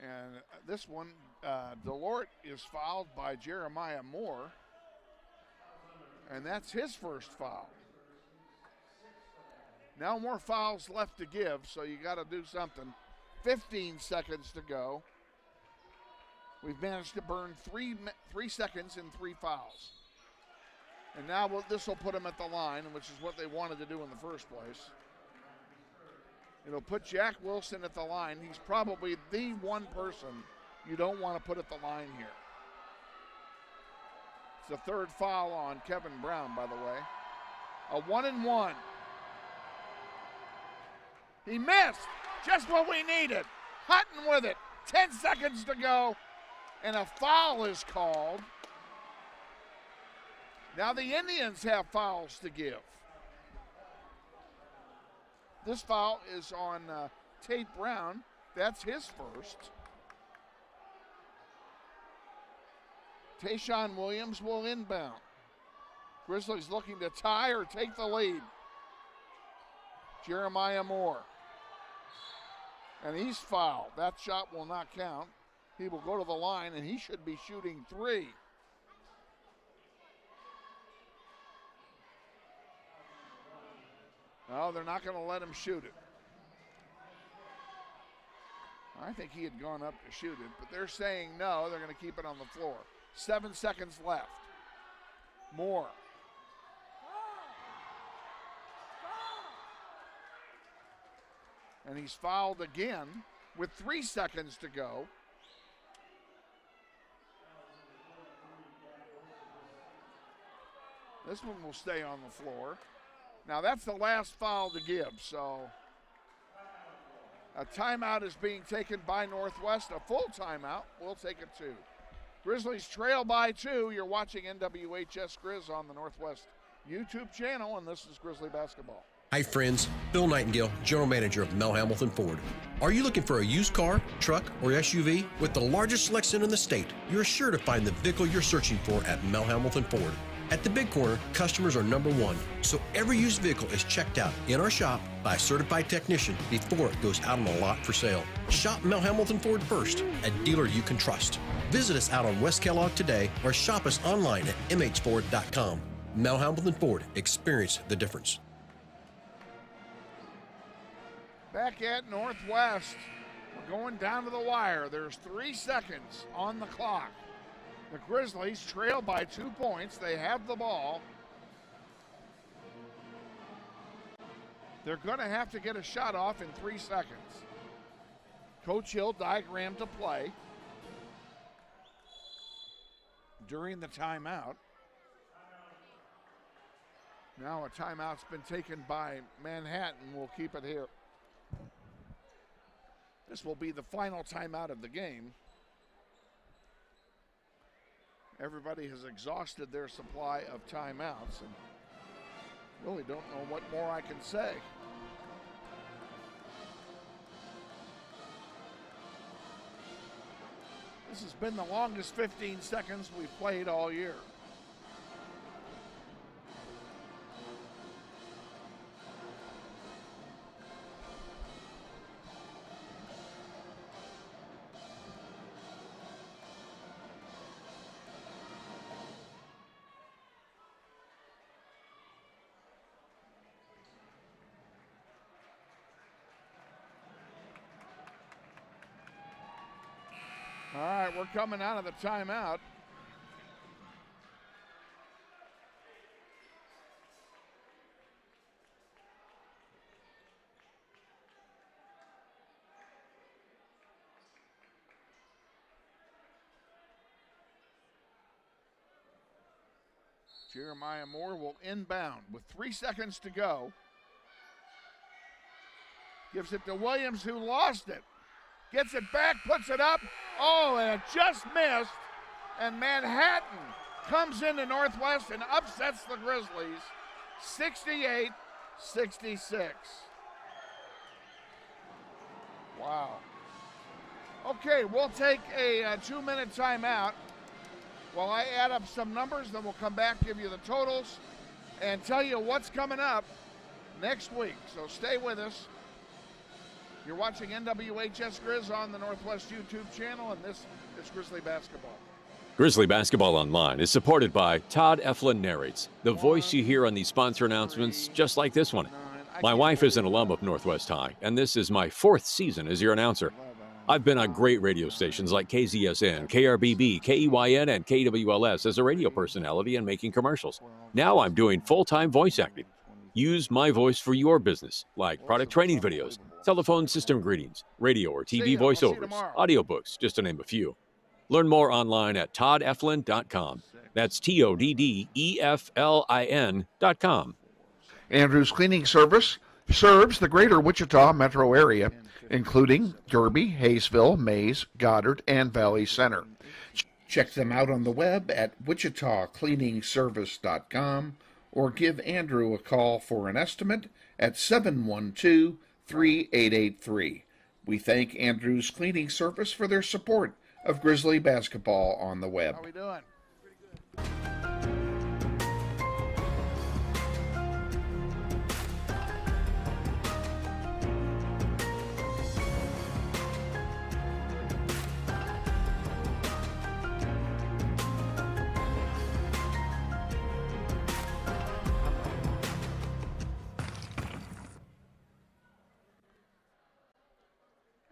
And this one, Delort is fouled by Jeremiah Moore. And that's his first foul. Now more fouls left to give, so you got to do something. 15 seconds to go. We've managed to burn 3 seconds in 3 fouls. And now this will put them at the line, which is what they wanted to do in the first place. It'll put Jack Wilson at the line. He's probably the one person you don't want to put at the line here. It's the third foul on Kevin Brown, by the way. A 1-and-1. He missed. Just what we needed. Hutton with it. 10 seconds to go. And a foul is called. Now the Indians have fouls to give. This foul is on Tate Brown. That's his first. Tayshawn Williams will inbound. Grizzlies looking to tie or take the lead. Jeremiah Moore. And he's fouled. That shot will not count. He will go to the line, and he should be shooting 3. No, they're not going to let him shoot it. I think he had gone up to shoot it, but they're saying no, they're going to keep it on the floor. 7 seconds left. Moore. And he's fouled again with 3 seconds to go. This one will stay on the floor. Now that's the last foul to give, so a timeout is being taken by Northwest, a full timeout. We'll take it too. Grizzlies trail by 2. You're watching NWHS Grizz on the Northwest YouTube channel, and this is Grizzly basketball. Hi friends, Bill Nightingale, General Manager of Mel Hamilton Ford. Are you looking for a used car, truck, or SUV? With the largest selection in the state, you're sure to find the vehicle you're searching for at Mel Hamilton Ford. At the Big Corner, customers are number 1, so every used vehicle is checked out in our shop by a certified technician before it goes out on the lot for sale. Shop Mel Hamilton Ford first, a dealer you can trust. Visit us out on West Kellogg today or shop us online at mhford.com. Mel Hamilton Ford, experience the difference. Back at Northwest, we're going down to the wire. There's 3 seconds on the clock. The Grizzlies trail by 2 points. They have the ball. They're going to have to get a shot off in 3 seconds. Coach Hill diagrammed to play during the timeout. Now a timeout's been taken by Manhattan. We'll keep it here. This will be the final timeout of the game. Everybody has exhausted their supply of timeouts and really don't know what more I can say. This has been the longest 15 seconds we've played all year. All right, we're coming out of the timeout. Jeremiah Moore will inbound with 3 seconds to go. Gives it to Williams, who lost it. Gets it back, puts it up. Oh, and it just missed. And Manhattan comes into Northwest and upsets the Grizzlies 68-66. Wow. Okay, we'll take a 2-minute timeout while I add up some numbers, then we'll come back, give you the totals, and tell you what's coming up next week. So stay with us. You're watching NWHS Grizz on the Northwest YouTube channel, and this is Grizzly Basketball. Grizzly Basketball Online is supported by Todd Eflin Narrates, the voice you hear on these sponsor announcements just like this one. My wife is an alum of Northwest High, and this is my 4th season as your announcer. I've been on great radio stations like KZSN, KRBB, KEYN, and KWLS as a radio personality and making commercials. Now I'm doing full-time voice acting. Use my voice for your business, like product training videos, telephone system greetings, radio or TV voiceovers, audiobooks, just to name a few. Learn more online at toddeflin.com. That's TODDEFLIN.com. Andrew's Cleaning Service serves the greater Wichita metro area, including Derby, Hayesville, Mays, Goddard, and Valley Center. Check them out on the web at wichitacleaningservice.com or give Andrew a call for an estimate at 712-3883. We thank Andrew's Cleaning Service for their support of Grizzly Basketball on the web. How are we doing?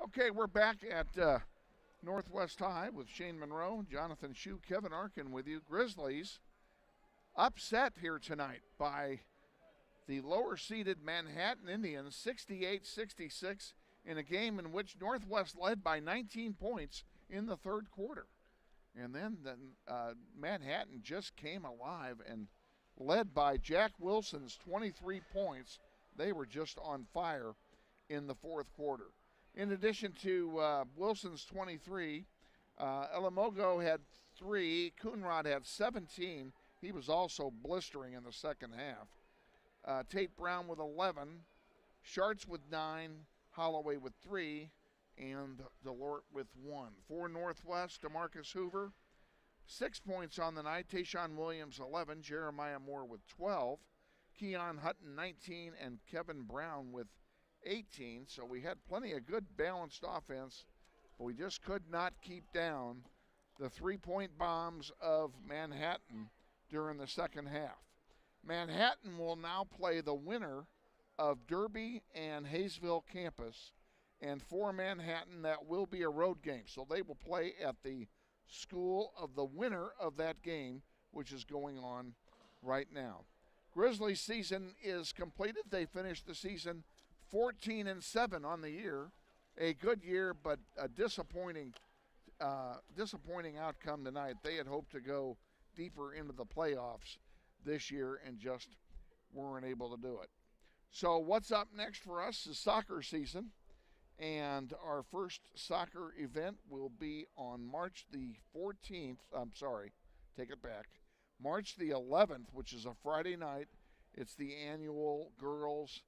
Okay, we're back at Northwest High with Shane Monroe, Jonathan Shieu, Kevin Arkin with you. Grizzlies upset here tonight by the lower-seeded Manhattan Indians, 68-66, in a game in which Northwest led by 19 points in the third quarter. And then Manhattan just came alive and led by Jack Wilson's 23 points. They were just on fire in the fourth quarter. In addition to Wilson's 23, Elamogo had 3, Coonrod had 17. He was also blistering in the second half. Tate Brown with 11, Schartz with 9, Holloway with 3, and Delort with 1. For Northwest, DeMarcus Hoover, 6 points on the night. Tayshawn Williams, 11. Jeremiah Moore with 12. Keon Hutton, 19. And Kevin Brown with 18. So we had plenty of good balanced offense, but we just could not keep down the three-point bombs of Manhattan during the second half. Manhattan will now play the winner of Derby and Hayesville campus, and for Manhattan that will be a road game. So they will play at the school of the winner of that game, which is going on right now. Grizzlies season is completed. They finished the season 14-7 on the year. A good year, but a disappointing outcome tonight. They had hoped to go deeper into the playoffs this year and just weren't able to do it. So what's up next for us is soccer season, and our first soccer event will be on March the 14th. March the 11th, which is a Friday night. It's the annual girls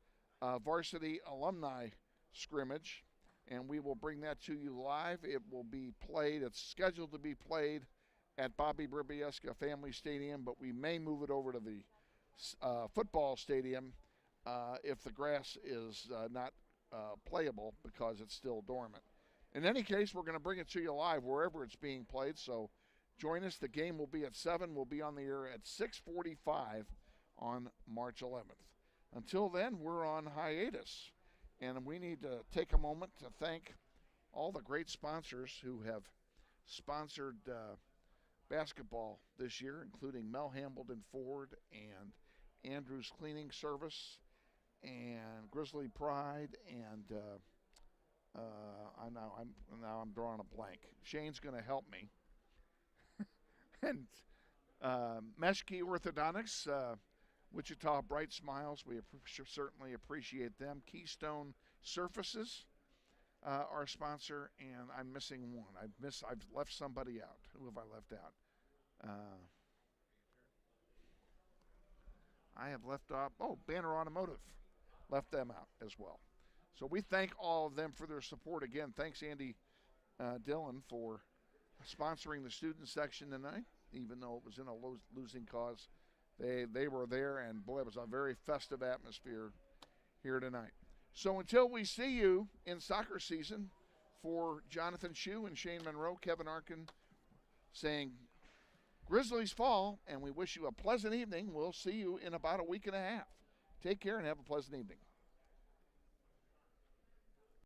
Varsity alumni scrimmage, and we will bring that to you live. It will be played. It's scheduled to be played at Bobby Bribieska Family Stadium, but we may move it over to the football stadium if the grass is not playable because it's still dormant. In any case, we're going to bring it to you live wherever it's being played, so join us. The game will be at 7. We'll be on the air at 6:45 on March 11th. Until then, we're on hiatus, and we need to take a moment to thank all the great sponsors who have sponsored basketball this year, including Mel Hambledon Ford and Andrew's Cleaning Service and Grizzly Pride, and I'm drawing a blank. Shane's going to help me. And Meshke Orthodontics, Wichita Bright Smiles, we certainly appreciate them. Keystone Surfaces, our sponsor, and I'm missing one. I've left somebody out. Who have I left out? I have left off. Oh, Banner Automotive, left them out as well. So we thank all of them for their support. Again, thanks Andy Dillon for sponsoring the student section tonight, even though it was in a losing cause. They were there, and boy, it was a very festive atmosphere here tonight. So until we see you in soccer season, for Jonathan Shieu and Shane Monroe, Kevin Arkin saying Grizzlies fall, and we wish you a pleasant evening. We'll see you in about a week and a half. Take care and have a pleasant evening.